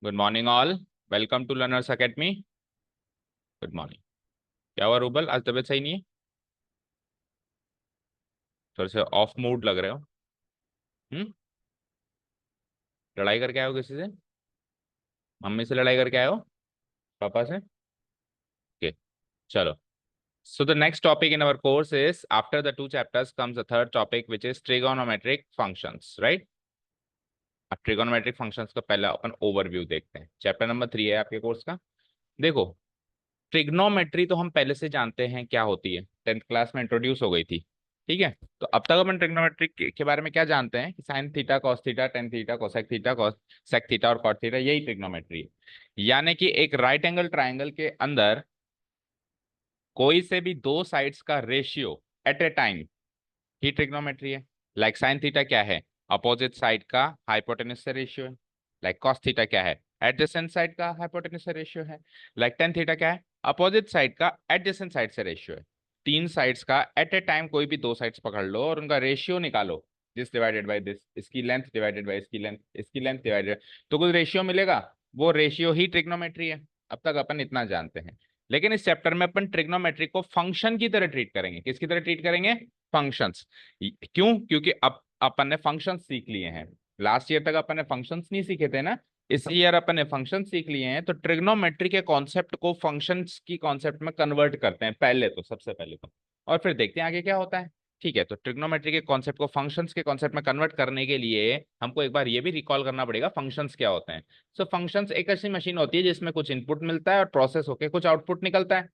Good morning all. Welcome to Learners Academy. Good morning. क्या हुआ rouble, आज तबीयत सही नहीं है? थोड़े से ऑफ मूड लग रहे हो। हम्म। लड़ाई करके आए हो किसी से? मम्मी से लड़ाई करके आए हो? पापा से? ओके, चलो। So the next topic in our course is after the two chapters comes the third topic which is trigonometric functions, right? अब ट्रिगोनोमेट्रिक फंक्शंस का पहला अपन ओवरव्यू देखते हैं। चैप्टर नंबर 3 है आपके कोर्स का। देखो, ट्रिग्नोमेट्री तो हम पहले से जानते हैं क्या होती है, 10th क्लास में इंट्रोड्यूस हो गई थी। ठीक है, तो अब तक अपन ट्रिग्नोमेट्री के बारे में क्या जानते हैं कि sine theta, cos theta, tan theta, cosec theta, cosec theta और कॉट थीटा, यही ट्रिग्नोमेट्री है। यानी कि एक राइट एंगल ट्राइंगल के अंदर कोई से भी दो साइड्स का रेशियो एट ए टाइम ही ट्रिग्नोमेट्री है। लाइक साइन थीटा क्या है? अपोजिट साइड का हाइपोटेन्यूज से रेशियो है। लाइक कॉस थीटा क्या है? एडजेसेंट साइड का हाइपोटेन्यूज से रेशियो है। लाइक टेन थीटा क्या है? अपोजिट साइड का एडजेसेंट साइड से रेशियो है। तीन साइड्स का एट ए टाइम कोई भी दो साइड्स पकड़ लो और उनका रेशियो निकालो। दिस डिवाइडेड बाय दिस, इसकी लेंथ डिवाइडेड बाय इसकी लेंथ, इसकी लेंथ डिवाइडेड, तो कुछ रेशियो मिलेगा। वो रेशियो ही ट्रिग्नोमेट्री है। अब तक अपन इतना जानते हैं। लेकिन इस चैप्टर में अपन ट्रिग्नोमेट्री को फंक्शन की तरह ट्रीट करेंगे। किसकी तरह ट्रीट करेंगे? फंक्शंस। क्यों? क्योंकि अब अपन ने फंक्शंस सीख लिए हैं। लास्ट ईयर तक अपन ने फंक्शंस नहीं सीखे थे ना। इस ईयर अपन ने फंक्शन सीख लिए हैं, तो ट्रिग्नोमेट्री के कॉन्सेप्ट को फंक्शंस की कॉन्सेप्ट में कन्वर्ट करते हैं पहले तो, सबसे पहले तो, और फिर देखते हैं आगे क्या होता है। ठीक है, तो ट्रिग्नोमेट्री के कॉन्सेप्ट को फंक्शंस के कॉन्सेप्ट में कन्वर्ट करने के लिए हमको एक बार ये भी रिकॉल करना पड़ेगा फंक्शंस क्या होते हैं। सो फंक्शंस एक ऐसी मशीन होती है जिसमें कुछ इनपुट मिलता है और प्रोसेस होकर कुछ आउटपुट निकलता है।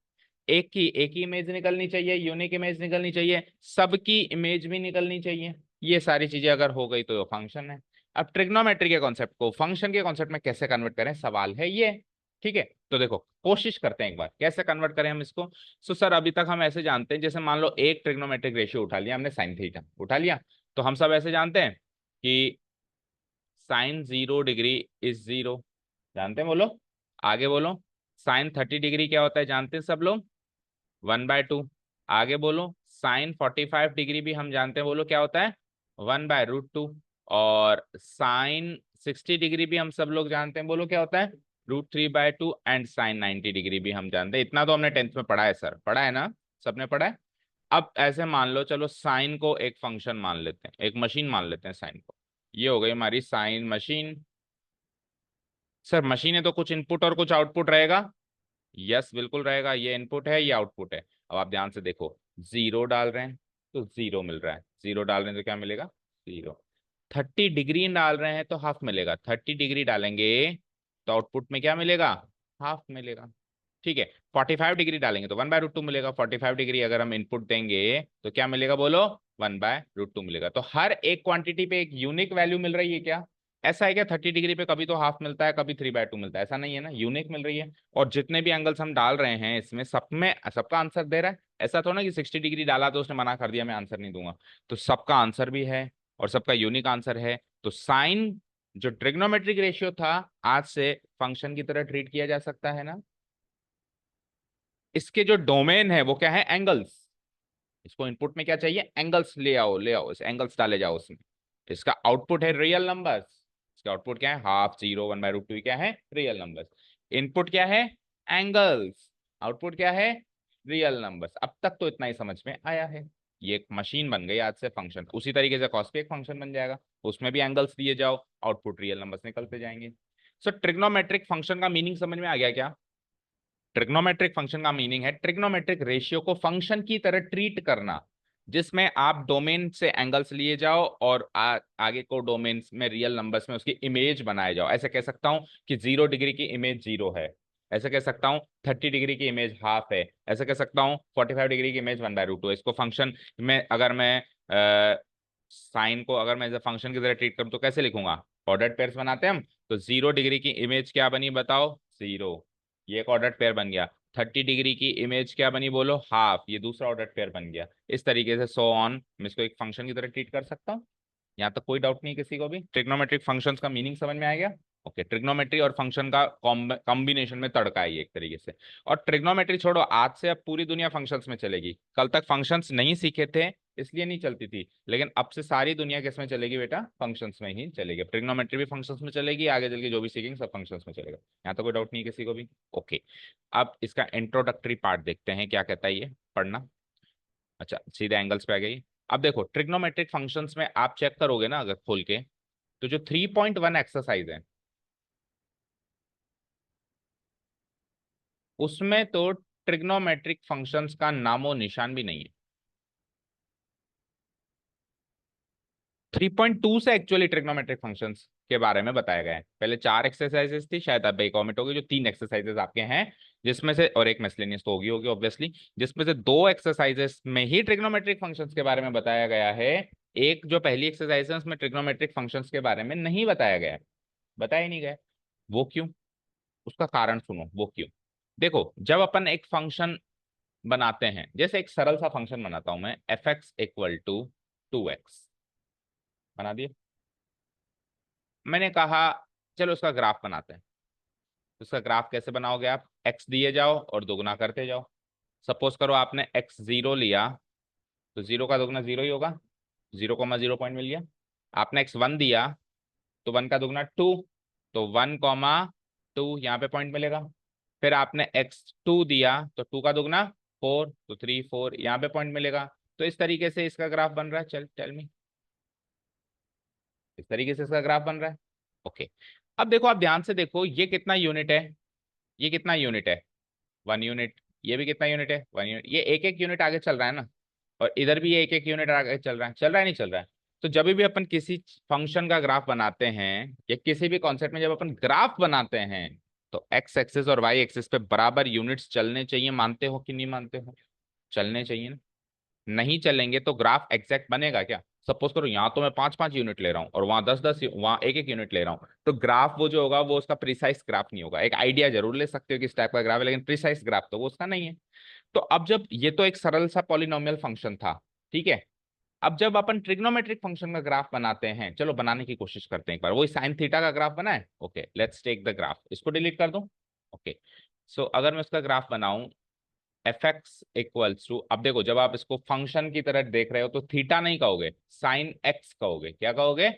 एक ही इमेज निकलनी चाहिए, यूनिक इमेज निकलनी चाहिए, सबकी इमेज भी निकलनी चाहिए। ये सारी चीजें अगर हो गई तो फंक्शन है। अब ट्रिग्नोमेट्री के कॉन्सेप्ट को फंक्शन के कॉन्सेप्ट में कैसे कन्वर्ट करें, सवाल है ये। ठीक है, तो देखो कोशिश करते हैं एक बार कैसे कन्वर्ट करें हम इसको। सो सर, अभी तक हम ऐसे जानते हैं, जैसे मान लो एक ट्रिग्नोमेट्रिक रेशियो उठा लिया हमने, साइन थीटा उठा लिया, तो हम सब ऐसे जानते हैं कि साइन 0 डिग्री इज 0। जानते हैं? बोलो, आगे बोलो। साइन 30 डिग्री क्या होता है, जानते हैं सब लोग? 1/2। आगे बोलो, साइन 45 डिग्री भी हम जानते हैं, बोलो क्या होता है? 1/√2। और साइन 60 डिग्री भी हम सब लोग जानते हैं, बोलो क्या होता है? √3/2। एंड साइन 90 डिग्री भी हम जानते हैं। इतना तो हमने 10th में पढ़ा है सर, पढ़ा है ना? सबने पढ़ा है। अब ऐसे मान लो, चलो साइन को एक फंक्शन मान लेते हैं, एक मशीन मान लेते हैं साइन को। ये हो गई हमारी साइन मशीन। सर मशीन है तो कुछ इनपुट और कुछ आउटपुट रहेगा। यस बिल्कुल रहेगा, ये इनपुट है ये आउटपुट है। अब आप ध्यान से देखो, जीरो डाल रहे हैं तो जीरो मिल रहा है, जीरो डाल रहे हैं तो क्या मिलेगा? जीरो। 30 डिग्री डाल रहे हैं तो हाफ मिलेगा, 30 डिग्री डालेंगे तो आउटपुट में क्या मिलेगा? हाफ मिलेगा। ठीक है, 45 डिग्री डालेंगे तो 1/√2 मिलेगा। 45 डिग्री अगर हम इनपुट देंगे तो क्या मिलेगा, बोलो? 1/√2 मिलेगा। तो हर एक क्वांटिटी पे एक यूनिक वैल्यू मिल रही है क्या? ऐसा है क्या 30 डिग्री पे कभी तो हाफ मिलता है, कभी 3/2 मिलता है? ऐसा नहीं है ना, यूनिक मिल रही है। और जितने भी एंगल्स हम डाल रहे हैं इसमें, सब में सबका आंसर दे रहा है। ऐसा तो ना कि 60 डिग्री डाला तो उसने मना कर दिया मैं आंसर नहीं दूंगा। तो सबका आंसर भी है और सबका यूनिक आंसर है। तो साइन जो ट्रिग्नोमेट्रिक रेशियो था, आज से फंक्शन की तरह ट्रीट किया जा सकता है ना। इसके जो डोमेन है वो क्या है? एंगल्स। इसको इनपुट में क्या चाहिए? एंगल्स ले आओ, ले आओ, इस एंगल्स डाले जाओ उसमें। इसका आउटपुट है रियल नंबर्स। इसका आउटपुट क्या है? हाफ, जीरो, 1/√2 क्या है? Real numbers. इनपुट क्या है? एंगल्स। आउटपुट क्या है? Real numbers. अब तक तो इतना ही समझ में आया है। ये एक मशीन बन गई आज से फंक्शन। उसी तरीके से कॉस भी एक फंक्शन बन जाएगा, उसमें भी एंगल्स दिए जाओ, आउटपुट रियल नंबर्स निकलते जाएंगे। सो ट्रिग्नोमेट्रिक फंक्शन का मीनिंग समझ में आ गया क्या? ट्रिग्नोमेट्रिक फंक्शन का मीनिंग है ट्रिग्नोमेट्रिक रेशियो को फंक्शन की तरह ट्रीट करना, जिसमें आप डोमेन से एंगल्स लिए जाओ और आगे को डोमेन में रियल नंबर्स में उसकी इमेज बनाए जाओ। ऐसे कह सकता हूं कि 0 डिग्री की इमेज 0 है। ऐसे कह सकता हूँ 30 डिग्री की इमेज हाफ है। ऐसे कह सकता हूँ 45 डिग्री की इमेज 1/√2 है। इसको फंक्शन में अगर मैं साइन को अगर मैं फंक्शन की तरह ट्रीट करूँ तो कैसे लिखूंगा? ऑर्डर्ड पेयर्स बनाते हैं हम। तो 0 डिग्री की इमेज क्या बनी, बताओ? 0। ये एक ऑर्डर पेयर बन गया। 30 डिग्री की इमेज क्या बनी, बोलो? हाफ। ये दूसरा ऑर्डर पेयर बन गया। इस तरीके से सो ऑन मैं इसको एक फंक्शन की तरह ट्रीट कर सकता हूँ। यहाँ तक कोई डाउट नहीं है किसी को भी? ट्रिग्नोमेट्रिक फंक्शंस का मीनिंग समझ में आ गया? ओके, ट्रिग्नोमेट्री और फंक्शन का कॉम्बिनेशन में तड़का है ये एक तरीके से। और ट्रिग्नोमेट्री छोड़ो, आज से अब पूरी दुनिया फंक्शंस में चलेगी। कल तक फंक्शंस नहीं सीखे थे, इसलिए नहीं चलती थी, लेकिन अब से सारी दुनिया किस में चलेगी बेटा, फंक्शंस में ही चलेगी। ट्रिग्नोमेट्री भी फंक्शंस में चलेगी, आगे चल के जो भी सीखेंगे सब फंक्शंस में चलेगा। यहाँ तो कोई डाउट नहीं है किसी को भी। ओके, अब इसका इंट्रोडक्टरी पार्ट देखते हैं क्या कहता है ये, पढ़ना। अच्छा, सीधे एंगल्स पे आ गई। अब देखो ट्रिग्नोमेट्रिक फंक्शंस में आप चेक करोगे ना अगर खोल के, तो जो 3.1 एक्सरसाइज है उसमें तो ट्रिग्नोमेट्रिक फंक्शंस का नामो निशान भी नहीं है। 3.2 से एक्चुअली ट्रिग्नोमेट्रिक फंक्शंस के बारे में बताया गया है। पहले 4 एक्सरसाइजेस थी, शायद अब एक ओमिट हो गई, जो 3 एक्सरसाइजेस आपके हैं, जिसमें से और एक मिसलेनियस तो होगी होगी ऑब्वियसली, जिसमें से 2 एक्सरसाइजेस में ही ट्रिग्नोमेट्रिक फंक्शंस के बारे में बताया गया है। एक जो पहली एक्सरसाइज है उसमें ट्रिग्नोमेट्रिक फंक्शंस के बारे में नहीं बताया गया है, बताया ही नहीं गया। वो क्यों, उसका कारण सुनो वो क्यों। देखो जब अपन एक फंक्शन बनाते हैं, जैसे एक सरल सा फंक्शन बनाता हूं मैं, F X equal to 2x बना दिए। मैंने कहा चलो उसका ग्राफ बनाते हैं। तो उसका ग्राफ कैसे बनाओगे आप, x दिए जाओ और दोगुना करते जाओ। सपोज करो आपने x0 लिया, तो 0 का दोगुना 0 ही होगा, 0,0 पॉइंट मिल गया। आपने x1 दिया, तो 1 का दोगुना 2, तो 1,2 यहाँ पे पॉइंट मिलेगा। फिर आपने x2 दिया, तो 2 का दोगुना 4, तो 3 4 यहाँ पे पॉइंट मिलेगा। तो इस तरीके से इसका ग्राफ बन रहा है। चल टेल मी, इस तरीके से इसका ग्राफ बन रहा है। ओके, अब देखो आप ध्यान से देखो, ये कितना यूनिट है, ये कितना यूनिट है, 1 यूनिट। ये भी कितना यूनिट है, 1 यूनिट। ये एक एक यूनिट आगे चल रहा है ना, और इधर भी ये एक एक यूनिट आगे चल रहा है, चल रहा है नहीं चल रहा है। तो जब भी अपन किसी फंक्शन का ग्राफ बनाते हैं या किसी भी कॉन्सेप्ट में जब अपन ग्राफ बनाते हैं, तो एक्स एक्सिस और वाई एक्सिस पे बराबर यूनिट्स चलने चाहिए। मानते हो कि नहीं मानते हो, चलने चाहिए ना। नहीं चलेंगे तो ग्राफ एग्जैक्ट बनेगा क्या। सपोज करो यहाँ तो मैं 5 5 यूनिट ले रहा हूँ और वहां 10 10, वहां एक एक यूनिट ले रहा हूँ, तो ग्राफ वो जो होगा वो उसका प्रिसाइज ग्राफ नहीं होगा। एक आइडिया जरूर ले सकते हो कि इस टाइप का ग्राफ है, लेकिन प्रिसाइज ग्राफ तो वो उसका नहीं है। तो अब जब ये तो एक सरल सा पॉलिनोमियल फंक्शन था, ठीक है। अब जब अपन ट्रिग्नोमेट्रिक फंक्शन का ग्राफ बनाते हैं, चलो बनाने की कोशिश करते हैं एक बार। वही साइन थीटा का ग्राफ बना है, okay let's take the graph. इसको डिलीट कर दूं, ओके। सो अगर मैं इसका ग्राफ बनाऊं, एफ एक्स इक्वल्स टू, अब देखो जब आप इसको फंक्शन की तरह देख रहे हो तो थीटा नहीं कहोगे, साइन एक्स कहोगे। क्या कहोगे,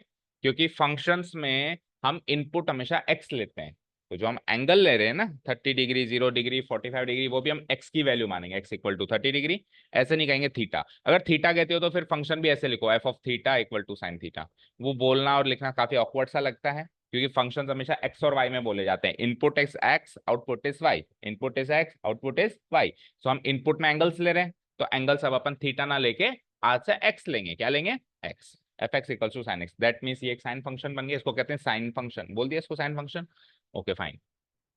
क्योंकि फंक्शंस में हम इनपुट हमेशा एक्स लेते हैं। तो जो हम एंगल ले रहे हैं ना, 30 डिग्री, 0 डिग्री, 45 डिग्री, वो भी हम एक्स की वैल्यू मानेंगे, एक्स इक्वल टू 30 डिग्री। ऐसे नहीं कहेंगे थीटा। अगर थीटा कहते हो तो फिर फंक्शन भी ऐसे लिखो, F of theta equal to sine theta. वो बोलना और लिखना काफी ऑकवर्ड सा लगता है, क्योंकि फंक्शन हमेशा एक्स और वाई में बोले जाते हैं। Input is X, output is Y, input is X, output is Y. So हम इनपुट में एंगल्स ले रहे हैं, तो एंगल्स अब अपन थीटा ना लेके आज से एक्स लेंगे। क्या लेंगे, X. F X equal to sine X, that means ये एक साइन फंक्शन बन गया। इसको कहते हैं साइन फंक्शन, बोल दिया इसको साइन फंक्शन। ओके फाइन,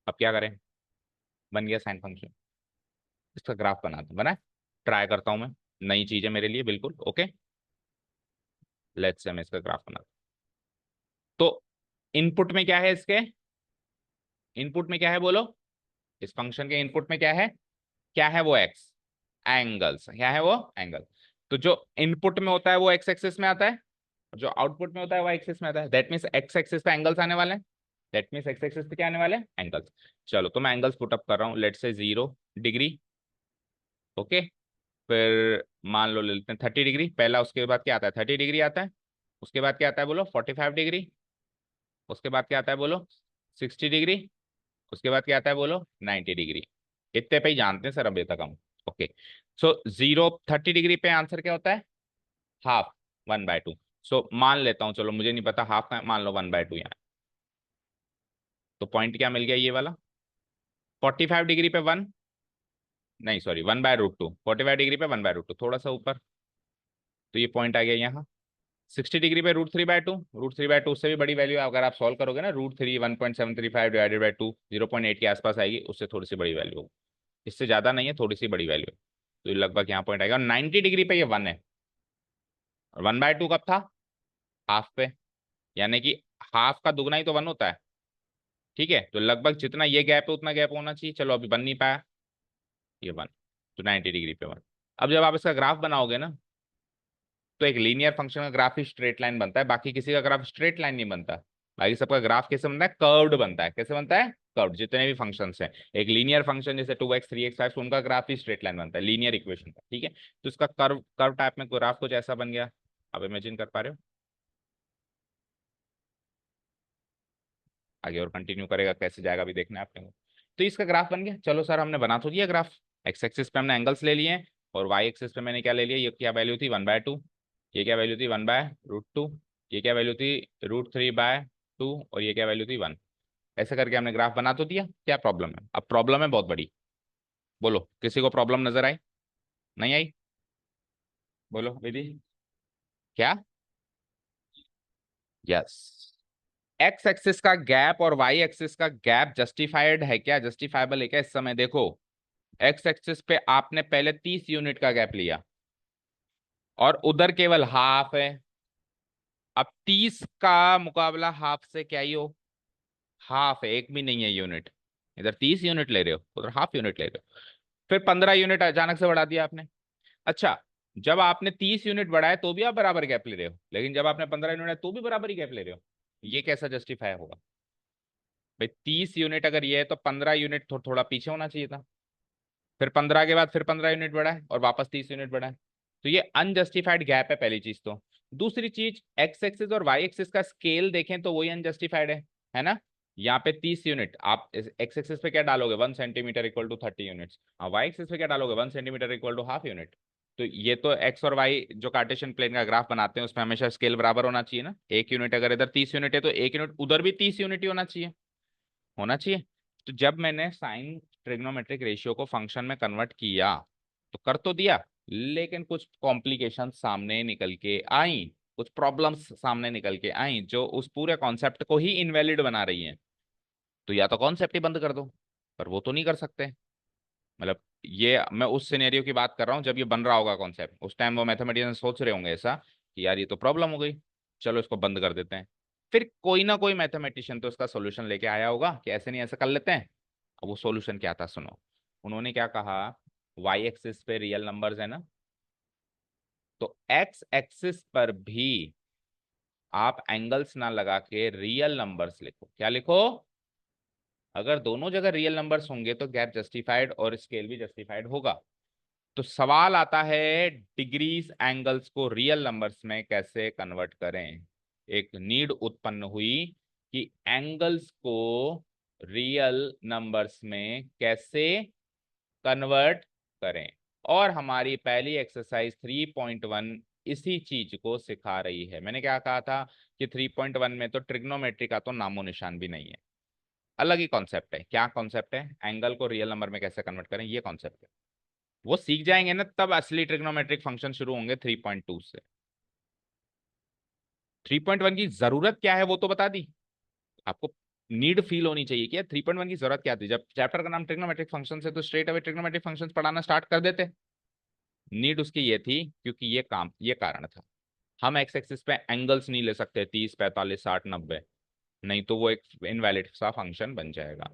अब क्या करें, बन गया साइन फंक्शन। इसका ग्राफ बना ट्राई करता हूं मैं, नई चीज है मेरे लिए बिल्कुल। ओके लेट्स से मैं इसका ग्राफ बना, तो इनपुट में क्या है इसके, इनपुट में क्या है बोलो, इस फंक्शन के इनपुट में क्या है वो एक्स, एंगल्स। क्या है वो, एंगल। तो जो इनपुट में होता है वो एक्स एक्सिस में आता है, और जो आउटपुट में होता है वो एक्सिस में आता है। दैट मीन्स एक्स एक्सिस पे एंगल्स आने वाले हैं, दैट मीन्स एक्स एक्सिस पे क्या आने वाले हैं, एंगल्स। चलो तो मैं एंगल्स पुट अप कर रहा हूँ, लेट से 0 डिग्री, ओके। फिर मान लो ले लेते हैं 30 डिग्री पहला, उसके बाद क्या आता है, 30 डिग्री आता है। उसके बाद क्या आता है बोलो, 45 डिग्री। उसके बाद क्या आता है बोलो, 60 डिग्री। उसके बाद क्या आता है बोलो, 90 डिग्री। इतने पे ही जानते हैं सर अभी तक हम। ओके, सो 30 डिग्री पे आंसर क्या होता है, हाफ, 1/2। सो मान लेता हूँ, चलो मुझे नहीं पता हाफ का, मान लो 1/2 यहाँ। तो पॉइंट क्या मिल गया ये वाला, 45 डिग्री पे 1, नहीं सॉरी 1/√2, 45 डिग्री पे 1/√2, थोड़ा सा ऊपर। तो ये पॉइंट आ गया यहाँ। 60 डिग्री पे √3/2, √3/2 से भी बड़ी वैल्यू अगर आप सॉल्व करोगे ना, √3 1.735 डिवाइडेड बाई 2, 0.8 के आसपास आएगी, उससे थोड़ी सी बड़ी वैल्यू होगी। इससे ज्यादा नहीं है, थोड़ी सी बड़ी वैल्यू है। तो ये लगभग यहाँ पॉइंट आएगा। और 90 डिग्री पे ये 1 है, और 1/2 कब था, हाफ पे, यानी कि हाफ का दुगना ही तो 1 होता है। ठीक है, तो लगभग जितना ये गैप है उतना गैप होना चाहिए। चलो अभी बन नहीं पाया, ये 1, तो 90 डिग्री पे 1। अब जब आप इसका ग्राफ बनाओगे ना, तो एक लीनियर फंक्शन का ग्राफ ही स्ट्रेट लाइन बनता है, बाकी किसी का ग्राफ स्ट्रेट लाइन नहीं बनता। बाकी सबका ग्राफ कैसे बनता है, कर्व्ड बनता है। कैसे बनता है, कर्व्ड। जितने भी फंक्शंस हैं, एक लीनियर फंक्शन जैसे 2x 3x 5, उनका ग्राफ ही स्ट्रेट लाइन बनता है, लीनियर इक्वेशन का, ठीक है। तो इसका कर्व कर्व टाइप में ग्राफ कुछ ऐसा बन गया, आप इमेजिन कर पा रहे हो। आगे और कंटिन्यू करेगा, कैसे जाएगा अभी देखना है आपने को। तो इसका ग्राफ बन गया। चलो सर हमने बना तो दिया ग्राफ। एक्स एक्सिस पे हमने एंगल्स ले लिए हैं, और वाई एक्सिस पे मैंने क्या ले लिया, ये क्या वैल्यू थी 1/2, ये क्या वैल्यू थी 1/√2, ये क्या वैल्यू थी √3/2, और ये क्या वैल्यू थी 1। ऐसे करके हमने ग्राफ बना तो दिया। क्या प्रॉब्लम है, अब प्रॉब्लम है बहुत बड़ी। बोलो, किसी को प्रॉब्लम नजर आई, नहीं आई? बोलो विधि। क्या? यस। एक्स एक्सिस का गैप और वाई एक्सिस का गैप जस्टिफाइड है क्या, जस्टिफाइबल है क्या इस समय? देखो, एक्स एक्सिस पे आपने पहले 30 यूनिट का गैप लिया, और उधर केवल हाफ है। अब 30 का मुकाबला हाफ से क्या ही हो, हाफ है, एक भी नहीं है यूनिट। इधर 30 यूनिट ले रहे हो, उधर हाफ यूनिट ले रहे हो। फिर 15 यूनिट अचानक से बढ़ा दिया आपने। अच्छा, जब आपने 30 यूनिट बढ़ाए तो भी आप बराबर गैप ले रहे हो, लेकिन जब आपने 15 यूनिट तो भी बराबर ही गैप ले रहे हो। ये कैसा जस्टिफाई होगा भाई? 30 यूनिट अगर ये है तो 15 यूनिट थोड़ा पीछे होना चाहिए था। फिर 15 के बाद फिर 15 यूनिट बढ़ा है, और वापस 30 यूनिट बढ़ा है। तो ये अनजस्टिफाइड गैप है, पहली चीज तो। दूसरी चीज, एक्स एक्सिस और वाई एक्सिस का स्केल देखें तो वही अनजस्टिफाइड है ना। यहाँ पे 30 यूनिट, आप एक्स एक्सिस पे क्या डालोगे, 1 centimetre equal to 30 units. Y axis पे क्या डालोगे, 1 centimetre equal to half unit. तो ये तो एक्स और वाई जो कार्टेशियन प्लेन का ग्राफ बनाते हैं उसमें हमेशा स्केल बराबर होना चाहिए ना। एक यूनिट अगर इधर 30 यूनिट है तो एक यूनिट उधर भी 30 यूनिट ही होना चाहिए, होना चाहिए। तो जब मैंने साइन ट्रिग्नोमेट्रिक रेशियो को फंक्शन में कन्वर्ट किया तो कर तो दिया, लेकिन कुछ कॉम्प्लिकेशन सामने निकल के आई, कुछ प्रॉब्लम्स सामने निकल के आई जो उस पूरे कॉन्सेप्ट को ही इनवैलिड बना रही हैं। तो या तो कॉन्सेप्ट ही बंद कर दो, पर वो तो नहीं कर सकते। मतलब ये मैं उस सिनेरियो की बात कर रहा हूँ जब ये बन रहा होगा कॉन्सेप्ट, उस टाइम वो मैथमेटिशियन सोच रहे होंगे ऐसा कि यार ये तो प्रॉब्लम हो गई, चलो इसको बंद कर देते हैं। फिर कोई ना कोई मैथमेटिशियन तो इसका सॉल्यूशन लेके आया होगा कि ऐसे नहीं ऐसे कर लेते हैं। अब वो सॉल्यूशन क्या था सुनो। उन्होंने क्या कहा, वाई एक्सिस पे रियल नंबर्स है ना, तो एक्स एक्सिस पर भी आप एंगल्स ना लगा के रियल नंबर्स लिखो। क्या लिखो? अगर दोनों जगह रियल नंबर्स होंगे तो गैप जस्टिफाइड और स्केल भी जस्टिफाइड होगा। तो सवाल आता है, डिग्रीज एंगल्स को रियल नंबर्स में कैसे कन्वर्ट करें। एक नीड उत्पन्न हुई कि एंगल्स को रियल नंबर्स में कैसे कन्वर्ट करें। और हमारी पहली एक्सरसाइज 3.1 इसी चीज को सिखा रही है। मैंने क्या कहा था कि 3.1 में तो ट्रिग्नोमेट्री का तो नामो निशान भी नहीं है, अलग ही कॉन्सेप्ट है। क्या कॉन्सेप्ट है, एंगल को रियल नंबर में कैसे कन्वर्ट करें, ये कॉन्सेप्ट है। वो सीख जाएंगे ना तब असली ट्रिग्नोमेट्रिक फंक्शन शुरू होंगे 3.2 से। 3.1 की जरूरत क्या है वो तो बता दी आपको। नीड फील होनी चाहिए कि 3.1 की जरूरत क्या थी। जब चैप्टर का नाम ट्रिग्नोमेट्रिक फंक्शन है तो स्ट्रेट अवे ट्रिग्नोमेट्रिक फंक्शंस पढ़ाना स्टार्ट कर देते। नीड उसकी ये थी क्योंकि ये कारण था, हम एक्स एक्सिस पे एंगल्स नहीं ले सकते 30 45 60 90, नहीं तो वो एक इनवैलिड सा फंक्शन बन जाएगा।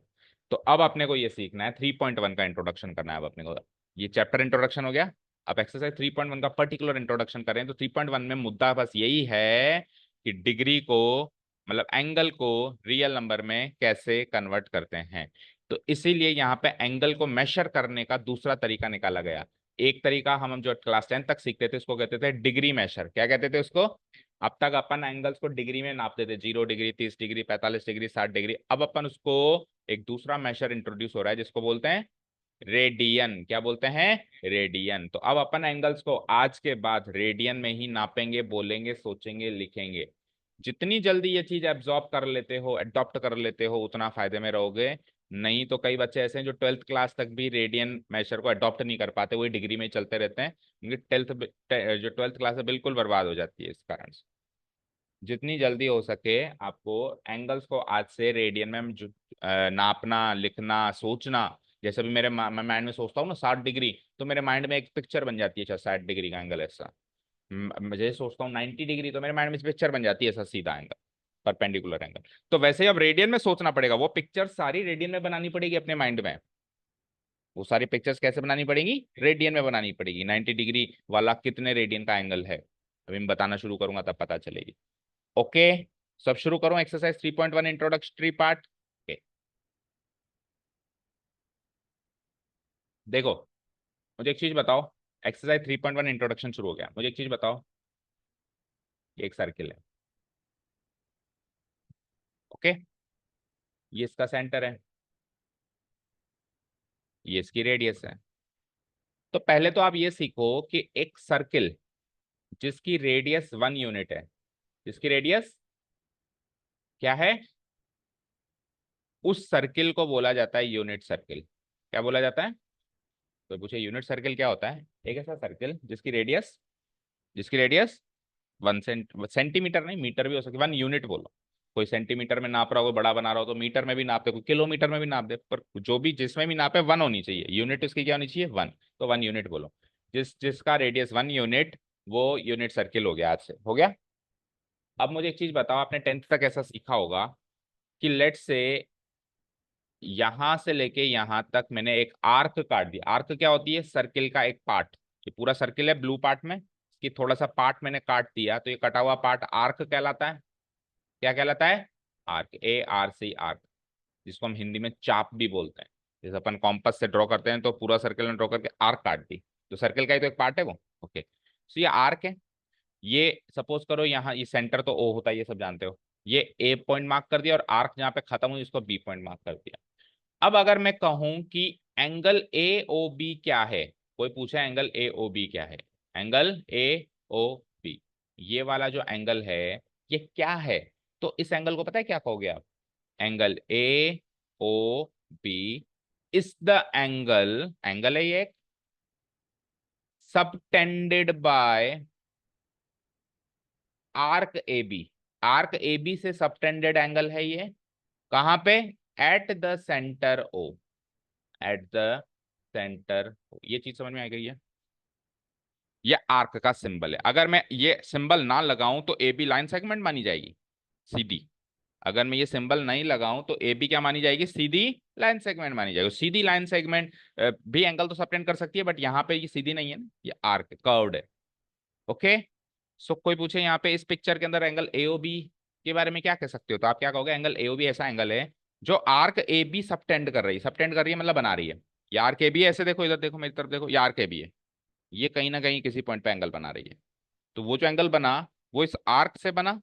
तो अब अपने को ये सीखना है, 3.1 का इंट्रोडक्शन करना है अब अपने को। ये चैप्टर इंट्रोडक्शन हो गया। अब एक्सरसाइज 3.1 का पर्टिकुलर इंट्रोडक्शन करें तो 3.1 में मुद्दा बस यही है कि डिग्री को, मतलब एंगल को रियल नंबर में कैसे कन्वर्ट करते हैं। तो इसीलिए यहाँ पे एंगल को मेजर करने का दूसरा तरीका निकाला गया। एक तरीका हम जो क्लास 10 तक सीखते थे उसको कहते थे डिग्री मेजर। क्या कहते थे उसको? अब तक अपन एंगल्स को डिग्री में नापते थे, 0 डिग्री, 30 डिग्री, 45 डिग्री, 60 डिग्री। अब अपन उसको एक दूसरा मेजर इंट्रोड्यूस हो रहा है जिसको बोलते हैं रेडियन। क्या बोलते हैं? रेडियन। तो अब अपन एंगल्स को आज के बाद रेडियन में ही नापेंगे, बोलेंगे, सोचेंगे, लिखेंगे। जितनी जल्दी ये चीज एब्जॉर्ब कर लेते हो, अडॉप्ट कर लेते हो, उतना फायदे में रहोगे। नहीं तो कई बच्चे ऐसे हैं जो 12th क्लास तक भी रेडियन मेजर को अडॉप्ट नहीं कर पाते, वही डिग्री में ही चलते रहते हैं। उनकी जो 12th क्लास है बिल्कुल बर्बाद हो जाती है इस कारण से। जितनी जल्दी हो सके आपको एंगल्स को आज से रेडियन में नापना, लिखना, सोचना। जैसे भी मेरे मैं माइंड में सोचता हूँ ना 60 डिग्री, तो मेरे माइंड में एक पिक्चर बन जाती है। अच्छा, 60 डिग्री का एंगल ऐसा। मुझे सोचता हूँ 90 डिग्री, तो मेरे माइंड में पिक्चर बन जाती है ऐसा सीधा एंगल, परपेंडिकुलर एंगल। तो वैसे ही अब रेडियन में सोचना पड़ेगा, वो पिक्चर सारी रेडियन में बनानी पड़ेगी अपने माइंड में। वो सारी पिक्चर्स कैसे बनानी पड़ेगी? रेडियन में बनानी पड़ेगी। 90 डिग्री वाला कितने रेडियन का एंगल है, अभी मैं बताना शुरू करूंगा तब पता चलेगी। ओके। सब शुरू करूं एक्सरसाइज 3.1 इंट्रोडक्टरी पार्ट। देखो, मुझे एक चीज बताओ। एक्सरसाइज 3.1 इंट्रोडक्शन शुरू हो गया। मुझे एक चीज बताओ, ये एक सर्किल है, ओके। ये इसका सेंटर है, ये इसकी रेडियस है। तो पहले तो आप ये सीखो कि एक सर्किल जिसकी रेडियस 1 यूनिट है, जिसकी रेडियस क्या है, उस सर्किल को बोला जाता है यूनिट सर्किल। क्या बोला जाता है? तो पूछे यूनिट सर्किल क्या होता है? एक ऐसा सर्किल जिसकी रेडियस 1 सेंटीमीटर नहीं, मीटर भी हो सकती, 1 यूनिट बोलो। कोई सेंटीमीटर में नाप रहा हो, बड़ा बना रहा हो, तो मीटर में भी नाप दे, कोई किलोमीटर में भी नाप दे, पर जो भी जिसमें भी नापे 1 होनी चाहिए। यूनिट उसकी क्या होनी चाहिए? 1। तो 1 यूनिट बोलो। जिसका रेडियस 1 यूनिट, वो यूनिट सर्किल हो गया। आज से हो गया। अब मुझे एक चीज बताओ, आपने 10th तक ऐसा सीखा होगा कि लेट से यहां से लेके यहां तक मैंने एक आर्क काट दिया। आर्क क्या होती है? सर्किल का एक पार्ट। ये पूरा सर्किल है ब्लू पार्ट में, इसकी थोड़ा सा पार्ट मैंने काट दिया, तो ये कटा हुआ पार्ट आर्क कहलाता है। क्या कहलाता है? Arc, ARC, arc. जिसको हम हिंदी में चाप भी बोलते हैं। जैसे अपन कॉम्पस से ड्रॉ करते हैं, तो पूरा सर्किल में ड्रॉ करके आर्क काट दी, तो सर्किल का ही तो एक पार्ट है वो, ओके। तो ये आर्क है। ये सपोज करो यहाँ ये सेंटर तो O होता है, ये सब जानते हो। ये A पॉइंट मार्क कर दिया, और आर्क जहाँ पे खत्म हुई उसको B पॉइंट मार्क कर दिया। अब अगर मैं कहूं कि एंगल AOB क्या है, कोई पूछे एंगल AOB क्या है, एंगल AOB, ये वाला जो एंगल है ये क्या है, तो इस एंगल को पता है क्या कहोगे आप? Angle AOB is the angle, angle है ये, subtended bye arc AB। Arc AB से सबटेंडेड एंगल है ये। कहां पे? At the centre O, at the centre. ये चीज समझ में आ गई है? ये आर्क का सिंबल है। अगर मैं ये सिंबल ना लगाऊं तो ए बी लाइन सेगमेंट मानी जाएगी, सीधी। अगर मैं ये सिंबल नहीं लगाऊं तो ए बी क्या मानी जाएगी? सीधी लाइन सेगमेंट मानी जाएगी। सीधी लाइन सेगमेंट भी एंगल तो सबटेंड कर सकती है, बट यहाँ पे ये सीधी नहीं है ना, ये आर्क कर्व्ड है, ओके। सो कोई पूछे यहाँ पे इस पिक्चर के अंदर एंगल एओबी के बारे में क्या कह सकते हो, तो आप क्या कहोगे? एंगल एओबी ऐसा एंगल है जो आर्क ए बी सबटेंड कर रही है। सबटेंड कर रही है मतलब बना रही है। ये आर्क ए बी है, ऐसे देखो, इधर देखो, मेरी तरफ देखो, ये आर्क ए बी है। ये कहीं ना कहीं किसी पॉइंट पे एंगल बना रही है। तो वो जो एंगल बना, वो इस आर्क से बना,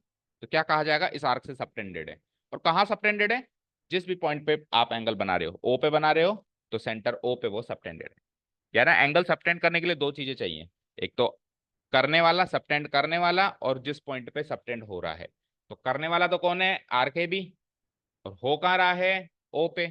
तो क्या कहा जाएगा? इस आर्क से सबटेंडेड है। और कहाँ सबटेंडेड है? जिस भी पॉइंट पे आप एंगल बना रहे हो, ओ पे बना रहे हो, तो सेंटर ओ पे वो सबटेंडेड है। यार एंगल सबटेंड करने के लिए दो चीजें चाहिए, एक तो करने वाला, सबटेंड करने वाला, और जिस पॉइंट पे सबटेंड हो रहा है। तो करने वाला तो कौन है? Arc A B. और हो कहाँ रहा है? ओ पे।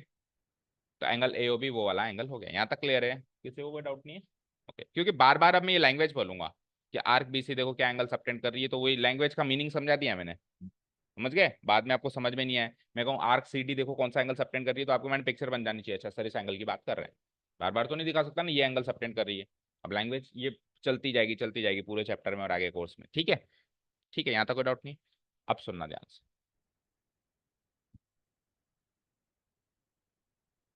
तो एंगल एओबी वो वाला एंगल हो गया। यहाँ तक क्लियर है? किसी को कोई डाउट नहीं है? ओके, क्योंकि बार बार अब मैं ये लैंग्वेज बोलूंगा कि आर्क बीसी देखो क्या एंगल सबटेंड कर रही है, तो वही लैंग्वेज का मीनिंग समझा दिया मैंने। समझ गए? बाद में आपको समझ में नहीं आया, मैं कहूँ आर्क CD देखो कौन सा एंगल सबटेंड कर रही है, तो आपको मैंने पिक्चर बन जानी चाहिए, अच्छा सर इस एंगल की बात कर रहे हैं। बार बार तो नहीं दिखा सकता ना ये एंगल सबटेंड कर रही है। अब लैंग्वेज ये चलती जाएगी पूरे चैप्टर में और आगे कोर्स में, ठीक है? ठीक है, यहाँ तक कोई डाउट नहीं। अब सुनना ध्यान से,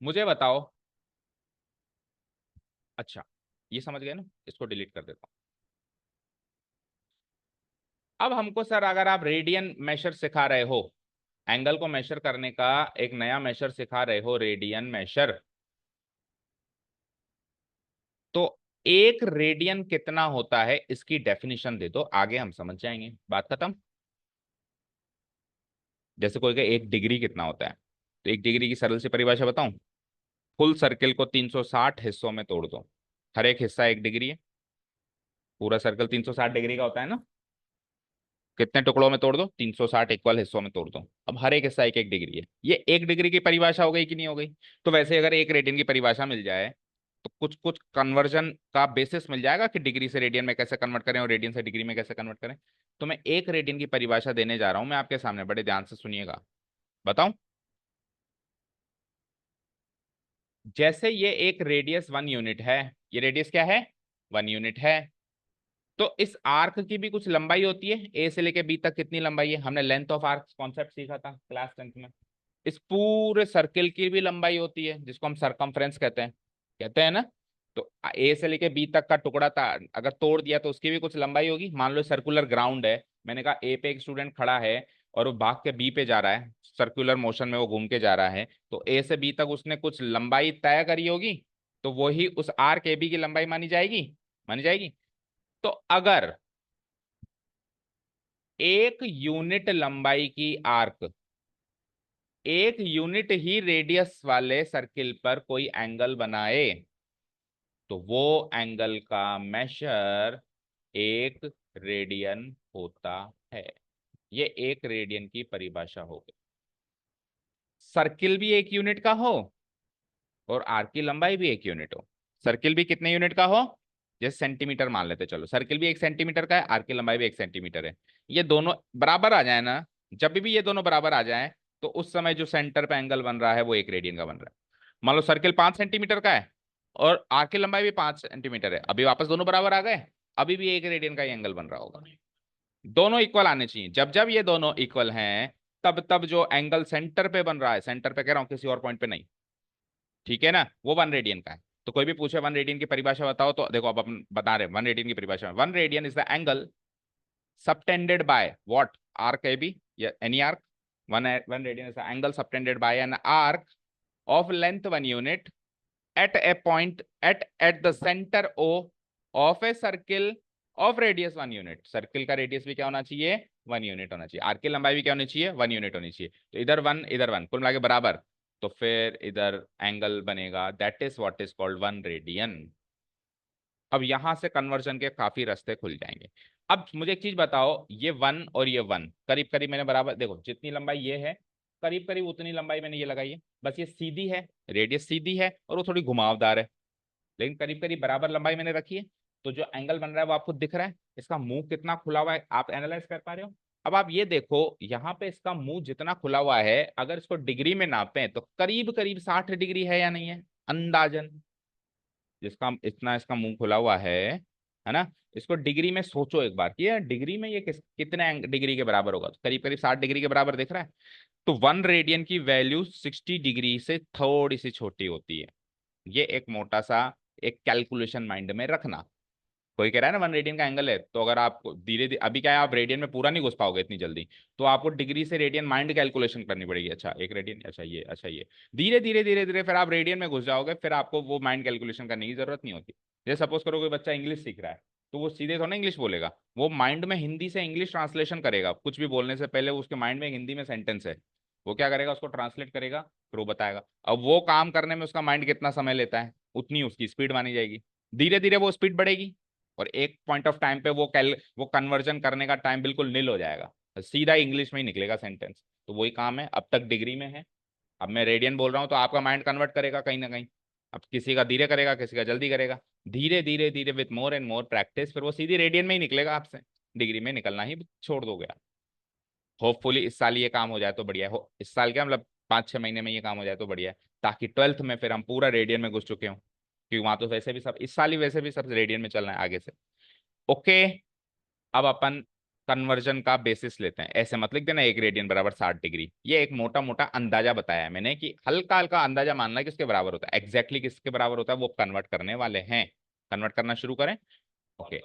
मुझे बताओ। अच्छा, ये समझ गए ना, इसको डिलीट कर देता हूँ। अब हमको सर अगर आप रेडियन मेशर सिखा रहे हो, एंगल को मेशर करने का एक नया मेशर सिखा रहे हो, रेडियन मेशर, तो एक रेडियन कितना होता है इसकी डेफिनेशन दे दो, आगे हम समझ जाएंगे, बात खत्म। जैसे कोई कहे 1 डिग्री कितना होता है, तो 1 डिग्री की सरल सी परिभाषा बताऊं? फुल सर्किल को 360 हिस्सों में तोड़ दो, हर एक हिस्सा 1 डिग्री है। पूरा सर्कल 360 डिग्री का होता है ना, कितने टुकड़ों में तोड़ दो? 360 इक्वल हिस्सों में तोड़ दो। अब हर एक हिस्सा 1 1 डिग्री है। ये 1 डिग्री की परिभाषा हो गई कि नहीं हो गई? तो वैसे अगर एक रेडियन की परिभाषा मिल जाए, तो कुछ कुछ कन्वर्जन का बेसिस मिल जाएगा कि डिग्री से रेडियन में कैसे कन्वर्ट करें और रेडियन से डिग्री में कैसे कन्वर्ट करें। तो मैं एक रेडियन की परिभाषा देने जा रहा हूं, मैं आपके सामने, बड़े ध्यान से सुनिएगा। बताऊं? जैसे ये एक रेडियस 1 यूनिट है, ये रेडियस क्या है? 1 यूनिट है। तो इस आर्क की भी कुछ लंबाई होती है, ए से लेके बी तक कितनी लंबाई है? हमने लेंथ ऑफ आर्क कॉन्सेप्ट सीखा था क्लास 10th में। इस पूरे सर्किल की भी लंबाई होती है, जिसको हम सरकमफ्रेंस कहते हैं ना। तो ए से लेके बी तक का टुकड़ा था, अगर तोड़ दिया तो उसकी भी कुछ लंबाई होगी। मान लो सर्कुलर ग्राउंड है, मैंने कहा ए पे एक स्टूडेंट खड़ा है और वो भाग के बी पे जा रहा है, सर्कुलर मोशन में वो घूम के जा रहा है, तो ए से बी तक उसने कुछ लंबाई तय करी होगी, तो वही उस आर्क ए बी की लंबाई मानी जाएगी, मानी जाएगी। तो अगर एक यूनिट लंबाई की आर्क एक यूनिट ही रेडियस वाले सर्किल पर कोई एंगल बनाए, तो वो एंगल का मेशर 1 रेडियन होता है। ये 1 रेडियन की परिभाषा हो गई। सर्किल भी 1 यूनिट का हो और आर्क की लंबाई भी 1 यूनिट हो। सर्किल भी कितने यूनिट का हो, जैसे सेंटीमीटर मान लेते, चलो सर्किल भी 1 सेंटीमीटर का है, आर्क की लंबाई भी 1 सेंटीमीटर है। ये दोनों बराबर आ जाए ना, जब भी ये दोनों बराबर आ जाए, तो उस समय जो सेंटर पे एंगल बन रहा है वो 1 रेडियन का बन रहा है। मान लो सर्किल 5 सेंटीमीटर का है और आर्क की लंबाई भी 5 सेंटीमीटर है, अभी वापस दोनों बराबर आ गए, अभी भी 1 रेडियन का ही एंगल बन रहा होगा। दोनों इक्वल आने चाहिए। जब जब ये दोनों इक्वल हैं, तब तब जो एंगल सेंटर पे बन रहा है, सेंटर पे कह रहा हूं, किसी और पॉइंट पे नहीं, ठीक है ना, वो 1 रेडियन का है। तो कोई भी पूछे 1 रेडियन की परिभाषा बताओ, तो देखो अब अपन बता रहे हैं 1 रेडियन की परिभाषा। 1 radian is the angle subtended by what arc AB, yeah, any arc, one radian is the angle subtended by an arc of length 1 unit at a point at the center O of a circle of radius 1 unit। Circle का radius भी क्या होना चाहिए, 1 unit होना चाहिए। Arc की लंबाई भी क्या होनी चाहिए, 1 यूनिट होनी चाहिए। तो इधर 1 इधर 1 कुल मिला के बराबर, तो फिर इधर एंगल बनेगा, that is what is called 1 radian. अब यहां से कन्वर्जन के काफी रास्ते खुल जाएंगे। अब मुझे एक चीज बताओ, ये 1 और ये 1 करीब करीब मैंने बराबर, देखो जितनी लंबाई ये है करीब करीब उतनी लंबाई मैंने ये लगाई है, बस ये सीधी है, रेडियस सीधी है और वो थोड़ी घुमावदार है, लेकिन करीब करीब बराबर लंबाई मैंने रखी है। तो जो एंगल बन रहा है वो आपको दिख रहा है, इसका मुंह कितना खुला हुआ है आप एनालाइज कर पा रहे हो। अब आप ये देखो, यहाँ पे इसका मुंह जितना खुला हुआ है, अगर इसको डिग्री में नापें तो करीब करीब 60 डिग्री है या नहीं है, अंदाजन। जिसका इतना इसका मुंह खुला हुआ है ना, इसको डिग्री में सोचो एक बार कि ये डिग्री में ये कितने डिग्री के बराबर होगा, तो करीब करीब 60 डिग्री के बराबर दिख रहा है। तो 1 रेडियन की वैल्यू 60 डिग्री से थोड़ी सी छोटी होती है। ये एक मोटा सा एक कैलकुलेशन माइंड में रखना। कोई कह रहा है ना 1 रेडियन का एंगल है, तो अगर आप धीरे धीरे, अभी क्या है आप रेडियन में पूरा नहीं घुस पाओगे इतनी जल्दी, तो आपको डिग्री से रेडियन माइंड कैलकुलेशन करनी पड़ेगी। अच्छा 1 रेडियन, अच्छा ये, अच्छा ये, धीरे धीरे धीरे धीरे फिर आप रेडियन में घुस जाओगे, फिर आपको वो माइंड कैलकुलेशन करने की जरूरत नहीं होती। जैसे सपोज करो कोई बच्चा इंग्लिश सीख रहा है, तो वो सीधे थोड़ा इंग्लिश बोलेगा, वो माइंड में हिंदी से इंग्लिश ट्रांसलेशन करेगा। कुछ भी बोलने से पहले उसके माइंड में एक हिंदी में सेंटेंस है, वो क्या करेगा, उसको ट्रांसलेट करेगा, फिर वो बताएगा। अब वो काम करने में उसका माइंड कितना समय लेता है, उतनी उसकी स्पीड मानी जाएगी। धीरे धीरे वो स्पीड बढ़ेगी और एक पॉइंट ऑफ टाइम पे वो कन्वर्जन करने का टाइम बिल्कुल नील हो जाएगा, सीधा इंग्लिश में ही निकलेगा सेंटेंस। तो वही काम है, अब तक डिग्री में है, अब मैं रेडियन बोल रहा हूँ तो आपका माइंड कन्वर्ट करेगा कहीं ना कहीं। अब किसी का धीरे करेगा, किसी का जल्दी करेगा, धीरे धीरे धीरे with more and more practice फिर वो सीधी रेडियन में ही निकलेगा आपसे, डिग्री में निकलना ही छोड़ दोगे आप। होपफुली इस साल ये काम हो जाए तो बढ़िया है, हो इस साल क्या मतलब 5-6 महीने में ये काम हो जाए तो बढ़िया है, ताकि 12th में फिर हम पूरा रेडियन में घुस चुके हों, क्योंकि वहां तो वैसे भी सब इस साल ही वैसे भी सब रेडियन में चलना है आगे से। ओके, अब अपन कन्वर्जन का बेसिस लेते हैं। ऐसे मत लिख देना 1 रेडियन बराबर 60 डिग्री, ये एक मोटा मोटा अंदाजा बताया है मैंने कि हल्का हल्का अंदाजा मानना है किसके बराबर होता है, एग्जैक्टली किसके बराबर होता है वो कन्वर्ट करने वाले हैं। कन्वर्ट करना शुरू करें। ओके,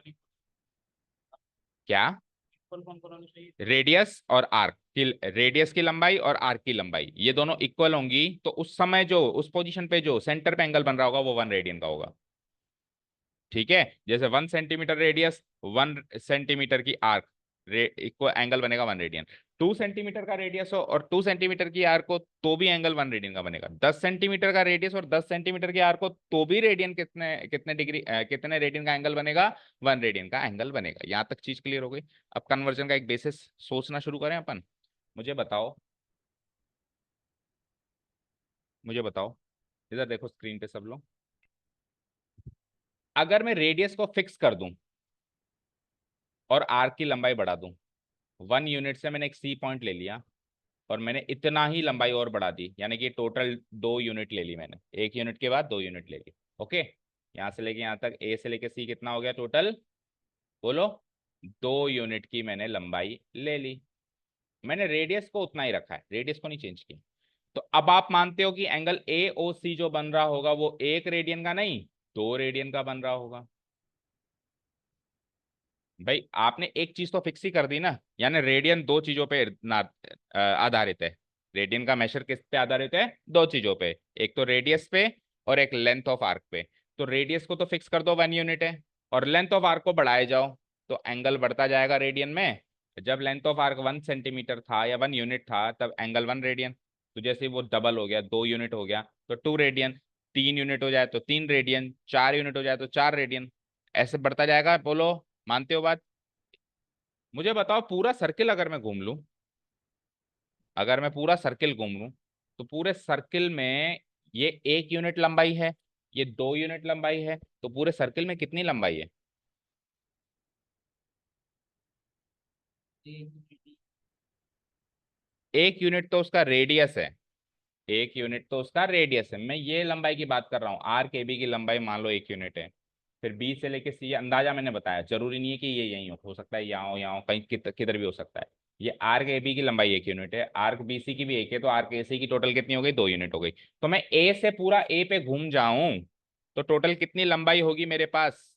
क्या, रेडियस और आर्क की, रेडियस की लंबाई और आर्क की लंबाई ये दोनों इक्वल होंगी, तो उस समय जो उस पोजीशन पे जो सेंटर पे एंगल बन रहा होगा वो 1 रेडियन का होगा। ठीक है, जैसे 1 सेंटीमीटर रेडियस, 1 सेंटीमीटर की आर्क, इक्वल एंगल बनेगा 1 रेडियन। 2 सेंटीमीटर का रेडियस हो और 2 सेंटीमीटर की आर्क हो तो भी एंगल 1 रेडियन का बनेगा। 10 सेंटीमीटर का रेडियस और 10 सेंटीमीटर की आर्क हो तो भी रेडियन कितने कितने डिग्री कितने रेडियन का एंगल बनेगा, 1 रेडियन का एंगल बनेगा। यहाँ तक चीज क्लियर हो गई। अब कन्वर्जन का एक बेसिस सोचना शुरू करें अपन। मुझे बताओ, मुझे बताओ, इधर देखो स्क्रीन पे सब लोग, अगर मैं रेडियस को फिक्स कर दूं और आर्क की लंबाई बढ़ा दूं, 1 यूनिट से मैंने एक सी पॉइंट ले लिया और मैंने इतना ही लंबाई और बढ़ा दी, यानी कि टोटल 2 यूनिट ले ली मैंने, 1 यूनिट के बाद 2 यूनिट ले ली। ओके, यहाँ से लेके यहाँ तक, ए से लेके सी कितना हो गया टोटल, बोलो। 2 यूनिट की मैंने लंबाई ले ली, मैंने रेडियस को उतना ही रखा है, रेडियस को नहीं चेंज किया। तो अब आप मानते हो कि एंगल ए ओ सी जो बन रहा होगा वो 1 रेडियन का नहीं 2 रेडियन का बन रहा होगा। भाई आपने एक चीज तो फिक्स ही कर दी ना, यानी रेडियन दो चीजों पे आधारित है। रेडियन का मेजर किस पे आधारित है? दो चीजों पे, एक तो रेडियस पे और एक लेंथ ऑफ आर्क पे। तो रेडियस को तो फिक्स कर दो 1 यूनिट है, और लेंथ ऑफ आर्क को बढ़ाए जाओ तो एंगल बढ़ता जाएगा रेडियन में। जब लेंथ ऑफ आर्क 1 सेंटीमीटर था या 1 यूनिट था तब एंगल 1 रेडियन। तो जैसे वो डबल हो गया, 2 यूनिट हो गया तो 2 रेडियन, 3 यूनिट हो जाए तो 3 रेडियन, 4 यूनिट हो जाए तो 4 रेडियन, ऐसे बढ़ता जाएगा। बोलो, मानते हो बात? मुझे बताओ, पूरा सर्किल अगर मैं घूम लूं, अगर मैं पूरा सर्किल घूम लूं, तो पूरे सर्किल में ये 1 यूनिट लंबाई है, ये 2 यूनिट लंबाई है, तो पूरे सर्किल में कितनी लंबाई है? 1 यूनिट तो उसका रेडियस है, 1 यूनिट तो उसका रेडियस है। मैं ये लंबाई की बात कर रहा हूँ, आर के बी की लंबाई मान लो 1 यूनिट है। फिर बी से लेके सी, अंदाजा मैंने बताया, जरूरी नहीं है कि ये यही हो सकता है यहाँ हो कहीं किधर भी हो सकता है। ये आर के बी की लंबाई 1 यूनिट है, आर्क बी सी की भी एक है, तो आर्क ए सी की टोटल कितनी हो गई? 2 यूनिट हो गई। तो मैं ए से पूरा ए पे घूम जाऊं तो टोटल कितनी लंबाई होगी मेरे पास?